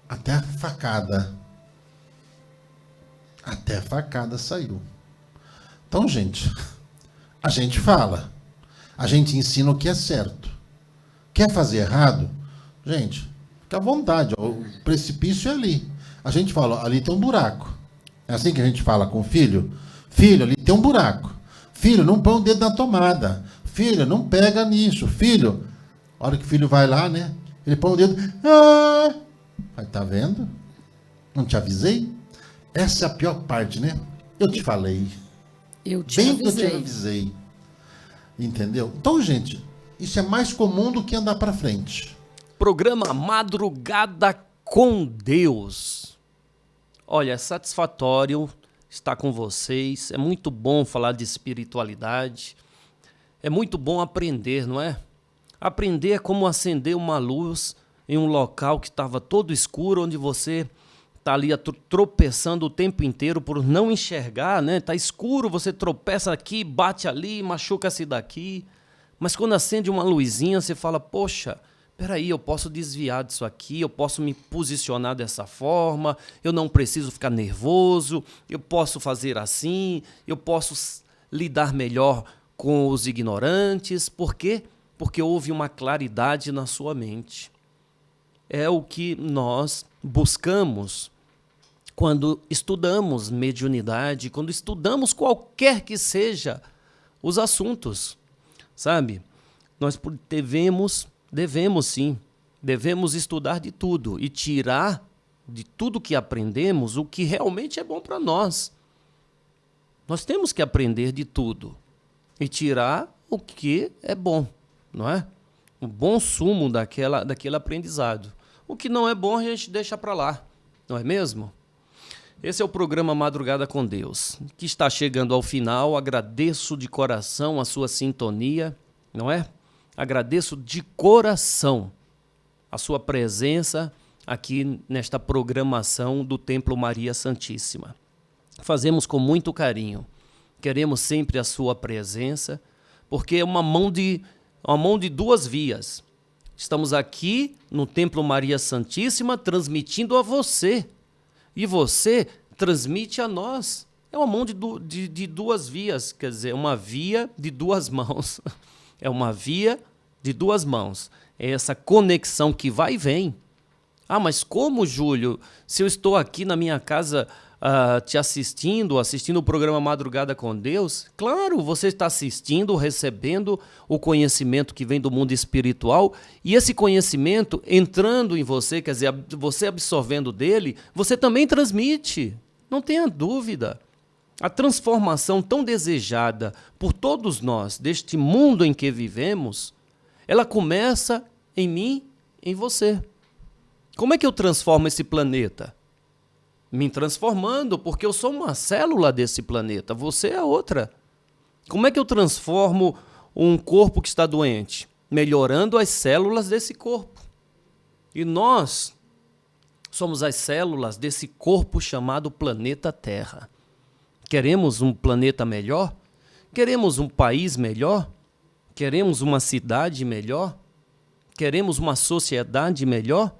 até a facada. Até a facada saiu. Então, gente, a gente fala. A gente ensina o que é certo. Quer fazer errado? Gente, fica à vontade. Ó, o precipício é ali. A gente fala, ó, ali tem um buraco. É assim que a gente fala com o filho. Filho, ali tem um buraco. Filho, não põe o dedo na tomada. Filho, não pega nisso. Filho, a hora que o filho vai lá, né? Ele põe o dedo. Vai, tá vendo? Não te avisei? Essa é a pior parte, né? Eu te falei. Eu te Bem que eu avisei. te avisei. Entendeu? Então, gente, isso é mais comum do que andar para frente. Programa Madrugada com Deus. Olha, é satisfatório estar com vocês. É muito bom falar de espiritualidade. É muito bom aprender, não é? Aprender é como acender uma luz em um local que estava todo escuro, onde você está ali tropeçando o tempo inteiro por não enxergar, né? Está escuro, você tropeça aqui, bate ali, machuca-se daqui. Mas quando acende uma luzinha, você fala, poxa, peraí, eu posso desviar disso aqui, eu posso me posicionar dessa forma, eu não preciso ficar nervoso, eu posso fazer assim, eu posso lidar melhor com os ignorantes. Por quê? Porque houve uma claridade na sua mente. É o que nós buscamos quando estudamos mediunidade, quando estudamos qualquer que seja os assuntos, sabe? Nós devemos estudar de tudo e tirar de tudo que aprendemos o que realmente é bom para nós. Nós temos que aprender de tudo e tirar o que é bom, não é? O bom sumo daquele aprendizado. O que não é bom a gente deixa para lá, não é mesmo? Esse é o programa Madrugada com Deus, que está chegando ao final. Agradeço de coração a sua sintonia, não é? Agradeço de coração a sua presença aqui nesta programação do Templo Maria Santíssima. Fazemos com muito carinho. Queremos sempre a sua presença, porque é uma mão de duas vias. Estamos aqui no Templo Maria Santíssima transmitindo a você. E você transmite a nós. É uma mão de duas vias, quer dizer, uma via de duas mãos. É uma via de duas mãos. É essa conexão que vai e vem. Ah, mas como, Júlio? Se eu estou aqui na minha casa te assistindo o programa Madrugada com Deus, claro, você está assistindo, recebendo o conhecimento que vem do mundo espiritual, e esse conhecimento entrando em você, quer dizer, você absorvendo dele, você também transmite. Não tenha dúvida. A transformação tão desejada por todos nós deste mundo em que vivemos, ela começa em mim, em você. Como é que eu transformo esse planeta? Me transformando, porque eu sou uma célula desse planeta, você é outra. Como é que eu transformo um corpo que está doente? Melhorando as células desse corpo. E nós somos as células desse corpo chamado planeta Terra. Queremos um planeta melhor? Queremos um país melhor? Queremos uma cidade melhor? Queremos uma sociedade melhor?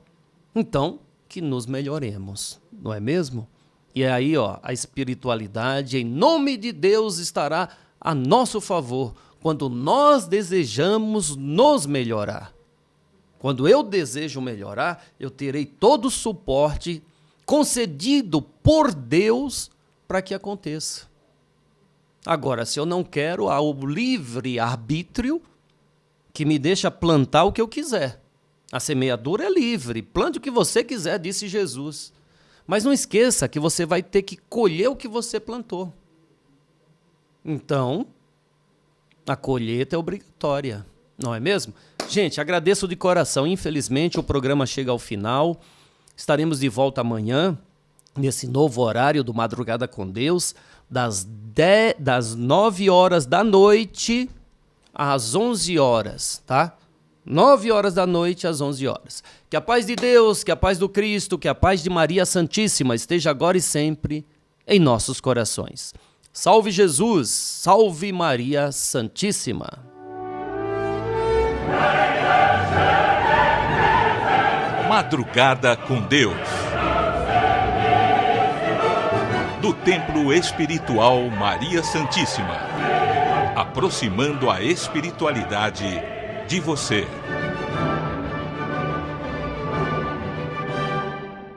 Então, que nos melhoremos, não é mesmo? E aí, a espiritualidade, em nome de Deus, estará a nosso favor quando nós desejamos nos melhorar. Quando eu desejo melhorar, eu terei todo o suporte concedido por Deus para que aconteça. Agora, se eu não quero, há o livre-arbítrio que me deixa plantar o que eu quiser. A semeadura é livre, plante o que você quiser, disse Jesus. Mas não esqueça que você vai ter que colher o que você plantou. Então, a colheita é obrigatória, não é mesmo? Gente, agradeço de coração. Infelizmente, o programa chega ao final. Estaremos de volta amanhã, nesse novo horário do Madrugada com Deus, das 9 horas da noite às 11 horas, tá? 9 horas da noite às 11 horas. Que a paz de Deus, que a paz do Cristo, que a paz de Maria Santíssima esteja agora e sempre em nossos corações. Salve Jesus, salve Maria Santíssima. Madrugada com Deus. Do Templo Espiritual Maria Santíssima. Aproximando a espiritualidade de você.